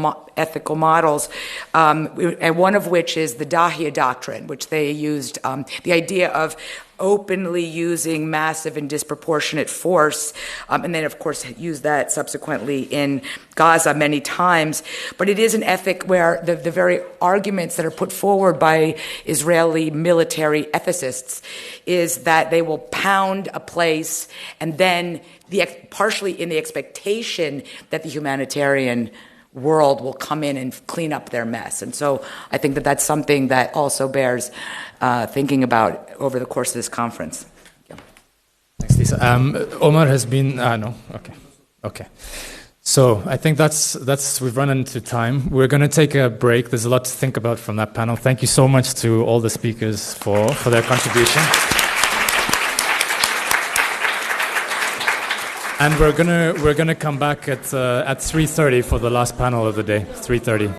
models, and one of which is the Dahia doctrine, which they used the idea of openly using massive and disproportionate force, and then, of course, use that subsequently in Gaza many times. But it is an ethic where the very arguments that are put forward by Israeli military ethicists is that they will pound a place and then partially in the expectation that the humanitarian world will come in and clean up their mess. And so I think that that's something that also bears thinking about over the course of this conference. Yeah.
Thanks, Lisa. Omar has been... no, okay. So I think we've run into time. We're going to take a break. There's a lot to think about from that panel. Thank you so much to all the speakers for their contribution. And we're gonna come back at 3:30 for the last panel of the day. 3:30.